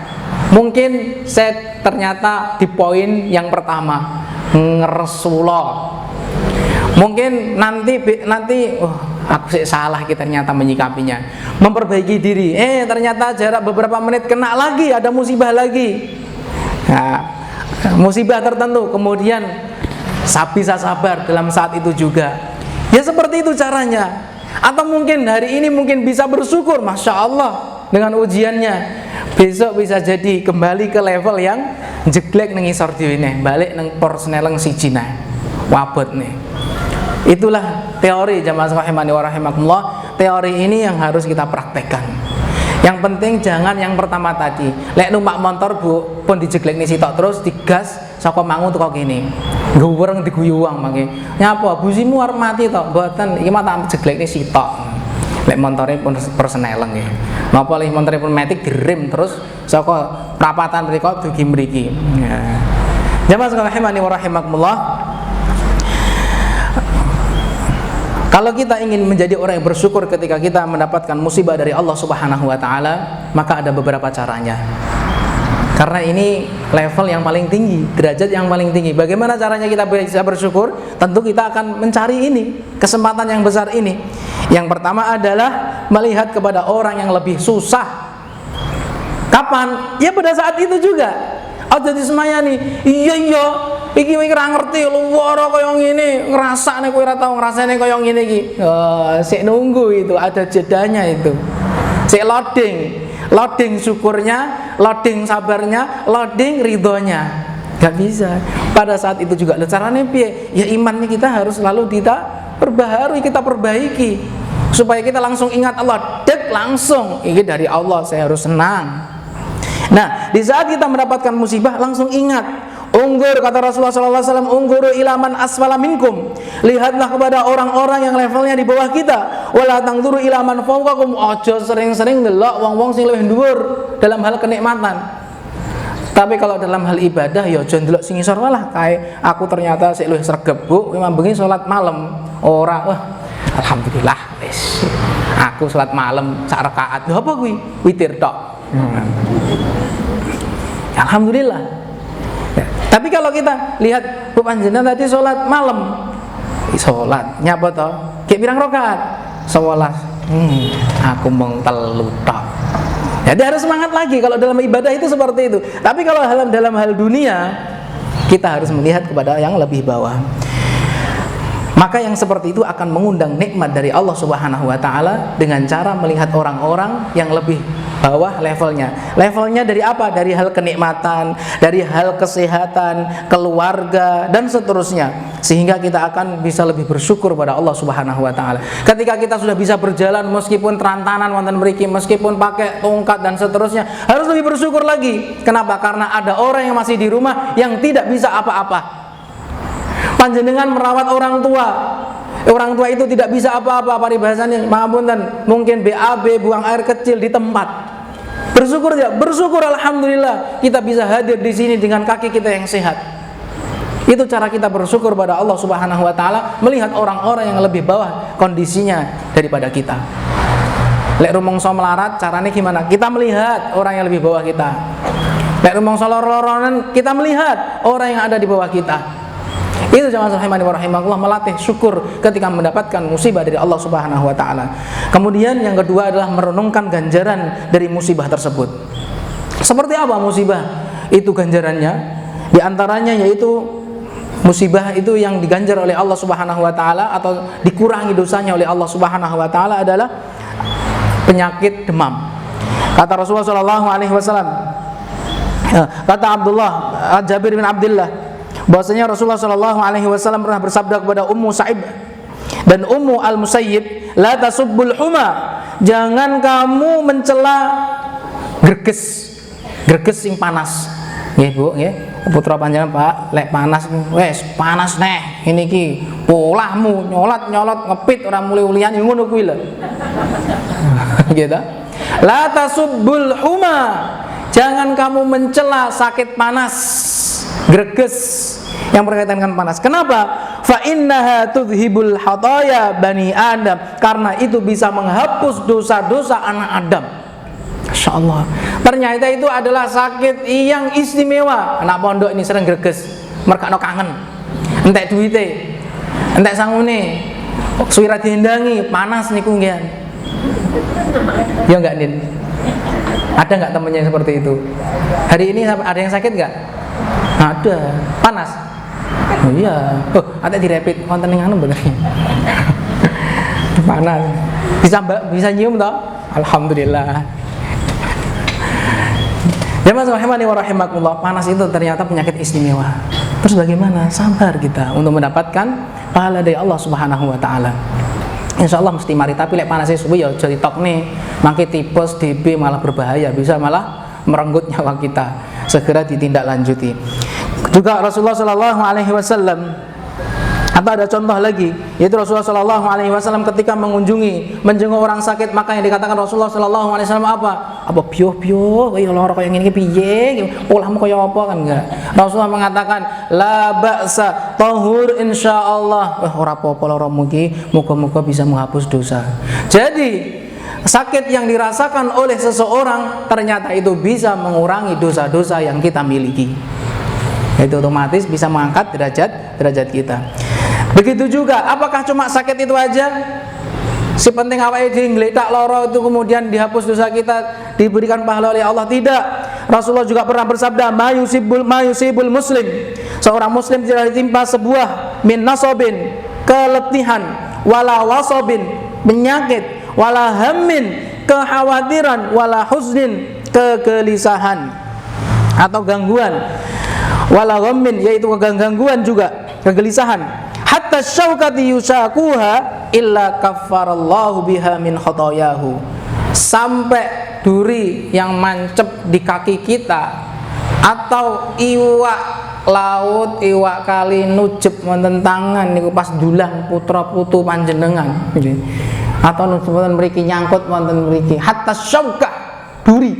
mungkin saya ternyata di poin yang pertama ngeresuloh. Mungkin nanti aku sih salah kita ternyata menyikapinya, memperbaiki diri. Ternyata jarak beberapa menit kena lagi, ada musibah lagi. Nah, musibah tertentu, kemudian bisa sabar dalam saat itu juga. Ya seperti itu caranya. Atau mungkin hari ini mungkin bisa bersyukur, masya Allah dengan ujiannya. Besok bisa jadi kembali ke level yang jeglek nang isor dhewe nih, balik nang porseneleng siji nah. Wabot nih. Itulah teori jamaah rahimani wa rahimakumullah. Teori ini yang harus kita praktekkan. Yang penting jangan yang pertama tadi. Lek numpak motor Bu, pun dijeglekne sitok terus digas saka mangu teko kene. Ngguwereng diguyu wong mangke. Nyapa busimu arep mati to? Mboten, iki mah tak jeglekne sitok. Lek montore pun personeleng nggih. Napa lek montore pun matic direm terus saka prapatan mriku dugi mriki. Ya. Jamaah rahimani wa rahimakumullah. Kalau kita ingin menjadi orang yang bersyukur ketika kita mendapatkan musibah dari Allah Subhanahu wa taala, maka ada beberapa caranya. Karena ini level yang paling tinggi, derajat yang paling tinggi. Bagaimana caranya kita bisa bersyukur? Tentu kita akan mencari ini, kesempatan yang besar ini. Yang pertama adalah melihat kepada orang yang lebih susah. Kapan? Ya pada saat itu juga. Aja disemayani. Iya. Iki ora ngerti luwara kaya ngene, ngrasakne kowe ora tau ngrasane kaya ngene iki. Sik nunggu itu, ada jedanya itu. Sik loading syukurnya, loading sabarnya, loading ridhonya. Gak bisa. Pada saat itu juga caranya piye? Ya imannya kita harus selalu kita perbaharui, kita perbaiki supaya kita langsung ingat Allah, langsung ini dari Allah, saya harus senang. Nah, di saat kita mendapatkan musibah langsung ingat. Unggur, kata Rasulullah SAW, ungguru ilaman asfala minkum. Lihatlah kepada orang-orang yang levelnya di bawah kita. Wala tangduru ilaman fawqakum. Ojo sering-sering ndelok wong-wong sing luwih dhuwur dalam hal kenikmatan. Tapi kalau dalam hal ibadah ya aja ndelok sing ngisor walah kae aku ternyata sik luwih sregep Bu, memang bengi salat malam. Ora, wah alhamdulillah wis. Aku salat malam sak rakaat. Lho apa kuwi? Witir tok. Alhamdulillah. Ya. Tapi kalau kita lihat Bu panjenengan tadi salat malam. Salat nyapa to? Ki pirang rakaat? 11. Aku mung 3 tok. Jadi harus semangat lagi kalau dalam ibadah itu seperti itu. Tapi kalau dalam hal dunia kita harus melihat kepada yang lebih bawah. Maka yang seperti itu akan mengundang nikmat dari Allah Subhanahu wa taala dengan cara melihat orang-orang yang lebih bawah levelnya. Levelnya dari apa? Dari hal kenikmatan, dari hal kesehatan, keluarga dan seterusnya. Sehingga kita akan bisa lebih bersyukur pada Allah Subhanahu wa taala. Ketika kita sudah bisa berjalan meskipun terantanan wonten mriki, meskipun pakai tongkat dan seterusnya, harus lebih bersyukur lagi. Kenapa? Karena ada orang yang masih di rumah yang tidak bisa apa-apa. Panjenengan merawat orang tua. Orang tua itu tidak bisa apa-apa, paribahasannya mapunten, mungkin BAB, buang air kecil di tempat. Bersyukur ya, bersyukur alhamdulillah kita bisa hadir di sini dengan kaki kita yang sehat. Itu cara kita bersyukur pada Allah Subhanahu wa taala melihat orang-orang yang lebih bawah kondisinya daripada kita. Lek rumangsa melarat caranya gimana? Kita melihat orang yang lebih bawah kita. Lek rumangsa loro-loronan kita melihat orang yang ada di bawah kita. Itu jamaah rahimani wa rahimakumullah, melatih syukur ketika mendapatkan musibah dari Allah Subhanahu wa taala. Kemudian yang kedua adalah merenungkan ganjaran dari musibah tersebut. Seperti apa musibah itu ganjarannya? Di antaranya yaitu musibah itu yang diganjar oleh Allah Subhanahu wa taala atau dikurangi dosanya oleh Allah Subhanahu wa taala adalah penyakit demam. Kata Rasulullah sallallahu alaihi wasallam, kata Jabir bin Abdullah, bahwasanya Rasulullah sallallahu alaihi wasallam pernah bersabda kepada Ummu Sa'ib dan Ummu Al-Musayyib, la tasubbul huma, jangan kamu mencela greges. Greges sing panas. Nggih Bu, nggih. Putra panjenengan Pak, lek panas wis panas neh. Ini ki polahmu nyolot-nyolot ngepit ora muli-ulian ngono kuwi lho. Gitu. La tasubbul huma, jangan kamu mencela sakit panas, greges yang berkaitan dengan panas. Kenapa? Fa innaha tudhibul hataya bani Adam, karena itu bisa menghapus dosa-dosa anak Adam. Masya Allah. Ternyata itu adalah sakit yang istimewa. Anak pondok ini sering greges, mereka kangen, entek duite, entek sangune, suwira dihendangi, panas niku nggih. Ya enggak Nin? Ada enggak temennya seperti itu? Hari ini ada yang sakit enggak? Ada. Panas? Oh iya. Oh, ada direpit wonten ning anu bener. Panas. Bisa nyium toh? Alhamdulillah. Ya mas rahimani wa rahimakumullah, panas itu ternyata penyakit istimewa. Terus bagaimana? Sabar kita untuk mendapatkan pahala dari Allah Subhanahu wa taala. Insyaallah mesti mari, tapi lek panasnya subuh ya aja ditokne, mangke tipes, DB malah berbahaya, bisa malah merenggut nyawa kita. Segera ditindaklanjuti. Juga Rasulullah sallallahu alaihi wasallam, atau ada contoh lagi, yaitu Rasulullah sallallahu alaihi wasallam ketika menjenguk orang sakit, maka yang dikatakan Rasulullah sallallahu alaihi wasallam apa? Apa piyo-piyo kaya lara kaya ngene iki piye? Ulahmu kaya apa kan enggak? Rasulullah mengatakan la ba'sa tahur insyaallah. Ora apa-apa laramu iki, muga-muga bisa menghapus dosa. Jadi sakit yang dirasakan oleh seseorang ternyata itu bisa mengurangi dosa-dosa yang kita miliki. Itu otomatis bisa mengangkat derajat kita. Begitu juga, apakah cuma sakit itu aja? Si penting awake dhewe ngletak lara itu kemudian dihapus dosa kita, diberikan pahala oleh Allah? Tidak. Rasulullah juga pernah bersabda, ma yusibul muslim, seorang muslim tidak ditimpa sebuah min nasabin, keletihan, wala wasabin, penyakit, wala hammin, kekhawatiran, wala huznin, kegelisahan atau gangguan, wala ghammin, yaitu kegangguan juga, kegelisahan, hatta syaukati yusakuha illa kaffarallahu biha min khotoyahu, sampai duri yang mancep di kaki kita atau iwak laut, iwak kali nujeb wonten tangan niku pas dulang putra putu panjenengan atau nujuban mriki nyangkut wonten mriki, hatta syaukah, duri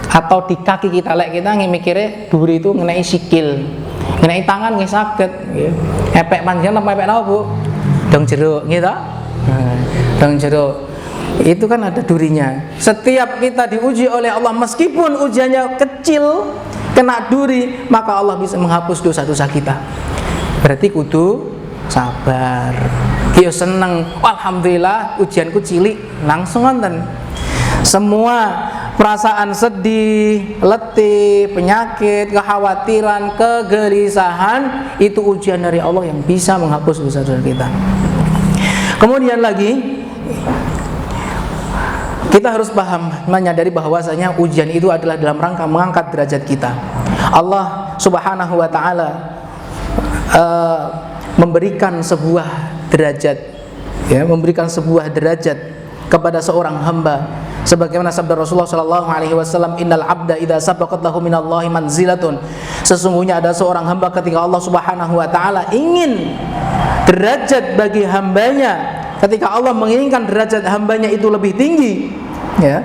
atau di kaki kita, lek kita mikirnya duri itu ngenai sikil, ngenai tangan nggih saged nggih. Epek panjenengan apa epek napa Bu? Dong jeruk gitu. Dong jeruk itu kan ada durinya. Setiap kita diuji oleh Allah, meskipun ujiannya kecil, kena duri, maka Allah bisa menghapus dosa-dosa kita. Berarti kudu sabar. Kiyo seneng, alhamdulillah ujianku cilik, langsung nonton. Semua perasaan sedih, letih, penyakit, kekhawatiran, kegelisahan itu ujian dari Allah yang bisa menghapus dosa-dosa kita. Kemudian lagi kita harus paham, menyadari bahwasanya ujian itu adalah dalam rangka mengangkat derajat kita. Allah Subhanahu wa taala memberikan sebuah derajat, ya, memberikan sebuah derajat kepada seorang hamba. Sebagaimana sabda Rasulullah sallallahu alaihi wasallam, innal abda idza sabaqat lahu minallahi manzilatun. Sesungguhnya ada seorang hamba ketika Allah Subhanahu wa taala ingin derajat bagi hambanya, ketika Allah menginginkan derajat hambanya itu lebih tinggi, ya.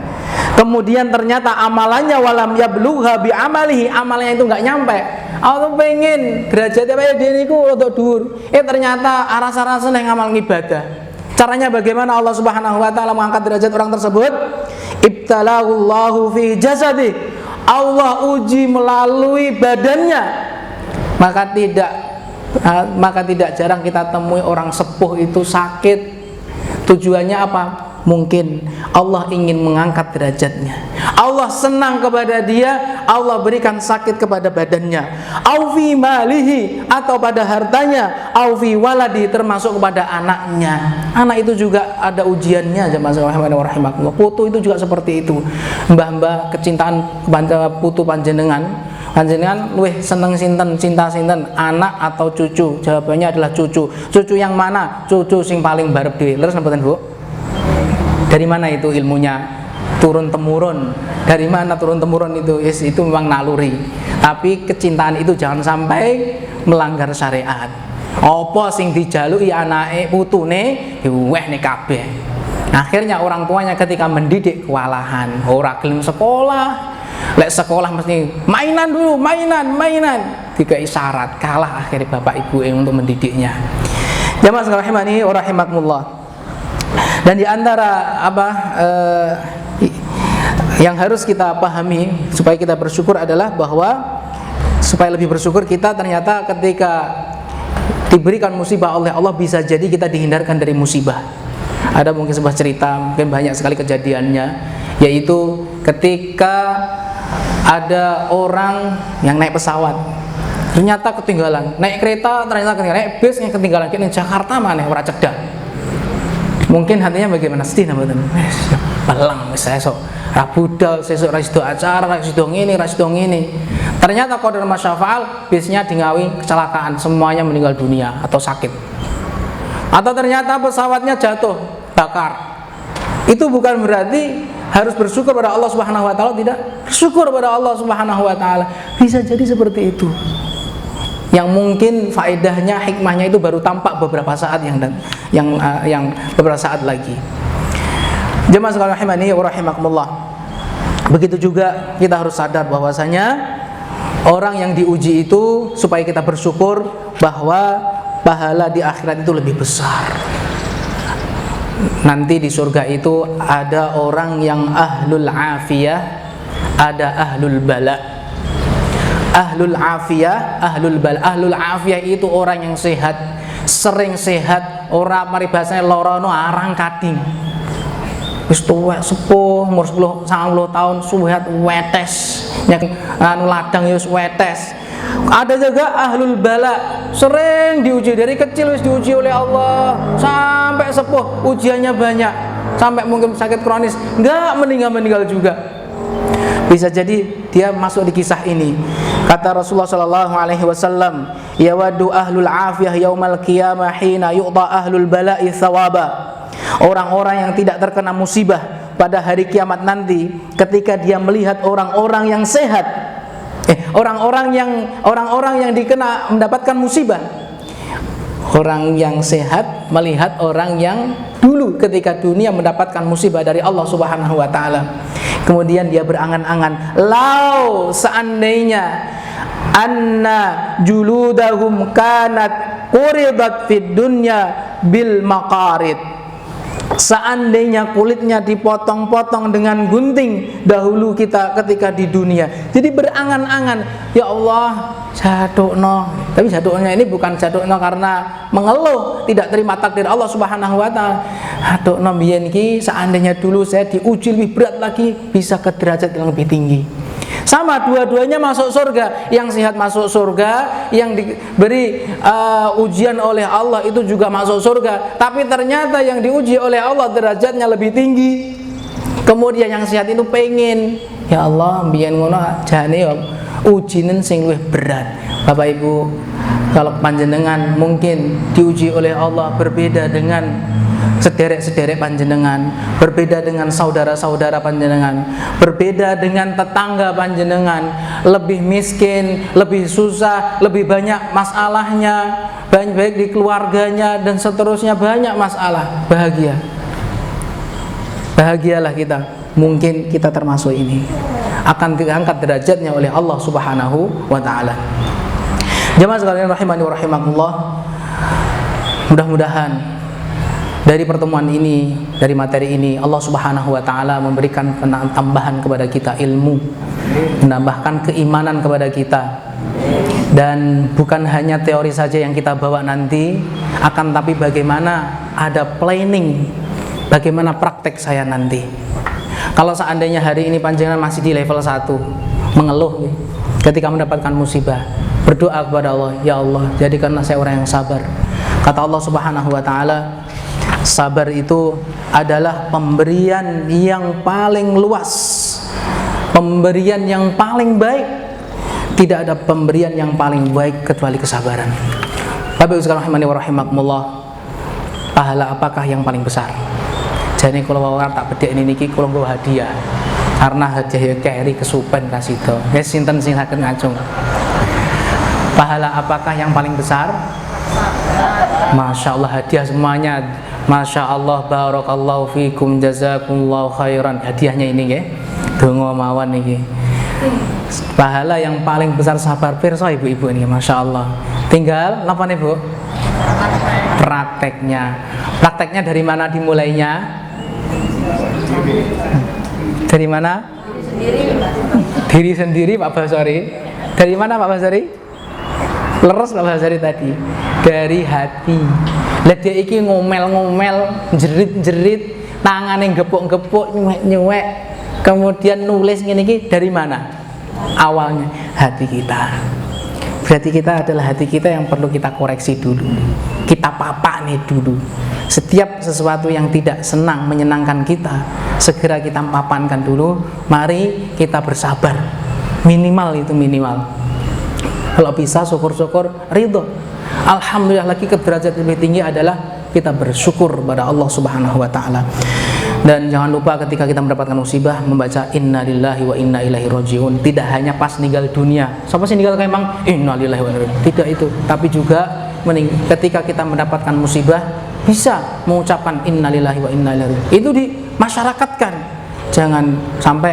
Kemudian ternyata amalannya walam yablugha bi amalihi, amalnya itu enggak nyampe. Allah pengen derajatnya kaya dene iku rada dhuwur. Ternyata rasa-rasa nang amal ibadah. Caranya bagaimana Allah Subhanahu wa taala mengangkat derajat orang tersebut? Ibtalahullahu fi jasadi. Allah uji melalui badannya. Maka tidak jarang kita temui orang sepuh itu sakit. Tujuannya apa? Mungkin Allah ingin mengangkat derajatnya. Allah senang kepada dia, Allah berikan sakit kepada badannya. Au fi malihi, atau pada hartanya. Au fi waladi, termasuk kepada anaknya. Anak itu juga ada ujiannya, jemaah rahimakumullah. Putu itu juga seperti itu. Mbah-mbah kecintaan putu panjenengan luwih seneng sinten, cinta sinten, anak atau cucu? Jawabannya adalah cucu. Cucu yang mana? Cucu sing paling barep dhewe. Leres mboten Bu? Dari mana itu ilmunya? Turun temurun. Dari mana turun temurun itu? Yes, itu memang naluri. Tapi kecintaan itu jangan sampai melanggar syariat. Apa sing dijaluki anake putune diwehne kabeh. Akhirnya orang tuanya ketika mendidik kewalahan, ora gelem sekolah. Lek sekolah mesti mainan dulu, mainan. Tiga isyarat, kalah akhirnya bapak ibu untuk mendidiknya. Jamaah sekalian rahimani wa rahimakumullah. Dan di antara yang harus kita pahami supaya kita bersyukur adalah bahwa supaya lebih bersyukur kita ternyata ketika diberikan musibah oleh Allah bisa jadi kita dihindarkan dari musibah. Ada mungkin sebuah cerita, mungkin banyak sekali kejadiannya, yaitu ketika ada orang yang naik pesawat ternyata ketinggalan, naik kereta ternyata ketinggalan, naik bis yang ketinggalan, kini Jakarta mana ora cedak. Mungkin hatinya bagaimana? Sedih namanya. Balang saya sok rabudal, sesuk ra sido acara, ra sido ngene. Ternyata qadar masyafa'al bisnya dingawi kecelakaan, semuanya meninggal dunia atau sakit. Atau ternyata pesawatnya jatuh, bakar. Itu bukan berarti harus bersyukur pada Allah Subhanahu wa taala, tidak. Bersyukur pada Allah Subhanahu wa taala. Bisa jadi seperti itu. Yang mungkin faedahnya, hikmahnya itu baru tampak beberapa saat yang beberapa saat lagi. Jemaah sekalian rahimani wa rahimakumullah. Begitu juga kita harus sadar bahwasanya orang yang diuji itu supaya kita bersyukur bahwa pahala di akhirat itu lebih besar. Nanti di surga itu ada orang yang ahlul afiyah, ada ahlul bala. Ahlul afiyah, ahlul bala. Ahlul afiyah itu orang yang sehat, sering sehat, ora mari bahasane lara no arang kading. Wis tuwek sepuh umur 10 90 tahun sehat wetes. Yang anu ladang ya wis wetes. Ada juga ahlul bala, sering diuji dari kecil wis diuji oleh Allah sampai sepuh, ujiannya banyak, sampai mungkin sakit kronis, enggak meninggal juga. Bisa jadi dia masuk di kisah ini. Kata Rasulullah sallallahu alaihi wasallam, "Yawaddu ahlul afiyah yaumal qiyamah hina yu'ta ahlul bala'i thawaba." Orang-orang yang tidak terkena musibah pada hari kiamat nanti ketika dia melihat orang-orang yang sehat, orang-orang yang mendapatkan musibah, Orang yang sehat melihat orang yang dulu ketika dunia mendapatkan musibah dari Allah Subhanahu wa taala. Kemudian dia berangan-angan, lau seandainya anna juludahum kanat quridat fid dunya bil maqarid. Seandainya kulitnya dipotong-potong dengan gunting dahulu kita ketika di dunia. Jadi berangan-angan, ya Allah, jadukno. Tapi jaduknya ini bukan jadukno karena mengeluh tidak terima takdir Allah Subhanahu wa taala. Jadukno biyen iki seandainya dulu saya diuji lebih berat lagi bisa ke derajat yang lebih tinggi. Sama, dua-duanya masuk surga. Yang sehat masuk surga, yang diberi ujian oleh Allah itu juga masuk surga. Tapi ternyata yang diuji oleh Allah derajatnya lebih tinggi. Kemudian yang sehat itu pengen, ya Allah, biyen ngono jane ujinen sing luwih berat. Bapak Ibu, kalau panjenengan mungkin diuji oleh Allah berbeda dengan sederek-sederek panjenengan, berbeda dengan saudara-saudara panjenengan, berbeda dengan tetangga panjenengan, lebih miskin, lebih susah, lebih banyak masalahnya, baik di keluarganya dan seterusnya, banyak masalah. Bahagialah kita, mungkin kita termasuk ini, akan diangkat derajatnya oleh Allah Subhanahu wa taala. Jemaah sekalian rahimani wa rahimakumullah, mudah-mudahan dari pertemuan ini, dari materi ini, Allah Subhanahu wa taala memberikan tambahan kepada kita ilmu, menambahkan keimanan kepada kita. Dan bukan hanya teori saja yang kita bawa nanti, akan tapi bagaimana ada planning, bagaimana praktek saya nanti. Kalau seandainya hari ini panjenengan masih di level 1, mengeluh ketika mendapatkan musibah, berdoa kepada Allah, ya Allah, jadikanlah saya orang yang sabar. Kata Allah Subhanahu wa taala, sabar itu adalah pemberian yang paling luas, pemberian yang paling baik. Tidak ada pemberian yang paling baik kecuali kesabaran. Bapak Ibu sekalian rahimani wa rahimakumullah, pahala apakah yang paling besar? Jadi kalau orang tak bedek ini niki kalau nggo hadiah, karena hadiah ya keri kesupen kasih to. Wis sinten sing saged ngacung. Pahala apakah yang paling besar? Masya Allah, hadiah semuanya. Masya Allah, barakallahu fikum, jazakumullahu khairan. Hadiahnya ini ya, dongo mawon ini. Pahala yang paling besar sabar pirsa ibu-ibu ini, Masya Allah. Tinggal napa nih Bu? Prakteknya. Prakteknya dari mana dimulainya? Dari mana? Diri sendiri Pak Basori. Dari mana Pak Basori? Leres Pak Basori tadi. Dari hati. Lah dia iki ngomel-ngomel, jerit-jerit, tangane gepuk-gepuk, nyuwek-nyuwek, kemudian nulis ngene iki dari mana? Awalnya hati kita. Berarti kita adalah hati kita yang perlu kita koreksi dulu. Kita papakne dulu. Setiap sesuatu yang tidak senang, menyenangkan kita, segera kita papankan dulu. Mari kita bersabar. Minimal itu minimal. Kalau bisa syukur-syukur, ridho. Alhamdulillah, lagi ke derajat lebih tinggi adalah kita bersyukur pada Allah Subhanahu wa taala. Dan jangan lupa ketika kita mendapatkan musibah membaca innalillahi wa inna ilaihi rajiun. Tidak hanya pas meninggal dunia. Siapa sih meninggal kayak emang innalillahi wa inna ilaihi rajiun. Tidak itu, tapi juga ketika kita mendapatkan musibah bisa mengucapkan innalillahi wa inna ilaihi rajiun. Itu dimasyarakatkan. Jangan sampai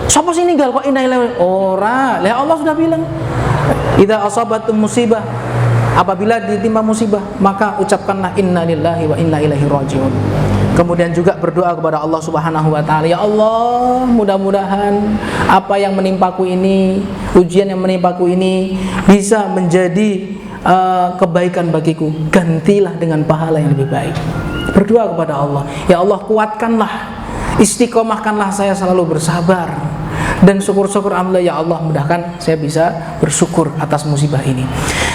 siapa sih meninggal kok inna ilaihi rajiun. Ora, lah Allah sudah bilang, idza asabatum musibah, apabila ditimpa musibah, maka ucapkanlah innalillahi wa inna ilaihi rajiun. Kemudian juga berdoa kepada Allah Subhanahu wa taala, ya Allah, mudah-mudahan apa yang menimpaku ini, ujian yang menimpaku ini bisa menjadi kebaikan bagiku. Gantilah dengan pahala yang lebih baik. Berdoa kepada Allah, ya Allah, kuatkanlah, istiqomahkanlah saya selalu bersabar. Dan syukur-syukur alhamdulillah, ya Allah, mudahkan saya bisa bersyukur atas musibah ini.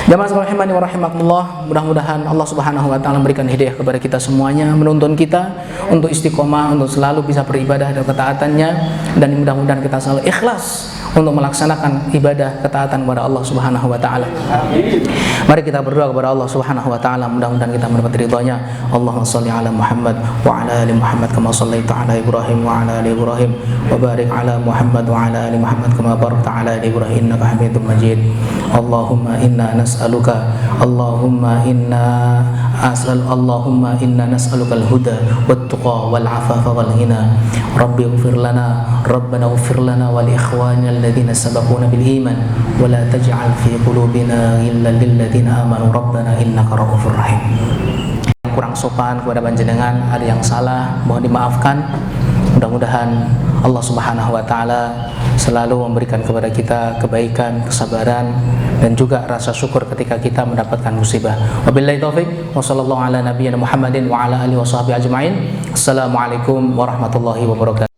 Jamaah sekalian rahimani wa rahimakumullah, mudah-mudahan Allah Subhanahu wa taala memberikan hidayah kepada kita semuanya, menuntun kita untuk istiqomah, untuk selalu bisa beribadah dan ketaatannya, dan mudah-mudahan kita selalu ikhlas untuk melaksanakan ibadah ketaatan kepada Allah Subhanahu wa taala. Mari kita berdoa kepada Allah Subhanahu wa taala, mudah-mudahan kita mendapat ridha-Nya. Allahumma shalli ala Muhammad wa ala ali Muhammad kama shallaita ala Ibrahim wa ala ali Ibrahim wa barik ala Muhammad wa ala ali Muhammad kama barakta ala ali Ibrahim innaka Hamidum Majid. Allahumma inna nas'aluka Allahumma inna nas'aluka al-huda wat-tuqa wal-'afafa wal-ghina. Rabbi ighfir lana Rabbana ighfir lana wa li ikhwanina alladhina sabaquna bil iman wa la taj'al fi qulubina ghillan lil ladzina amanu rabbana innaka ra'ufur rahim. Kurang sopan kepada panjenengan, ada yang salah, mohon dimaafkan. Mudah-mudahan Allah Subhanahu wa taala selalu memberikan kepada kita kebaikan, kesabaran, dan juga rasa syukur ketika kita mendapatkan musibah. Wabillahi taufik wa sallallahu ala nabiyyina Muhammadin wa ala alihi washabihi ajmain. Assalamualaikum warahmatullahi wabarakatuh.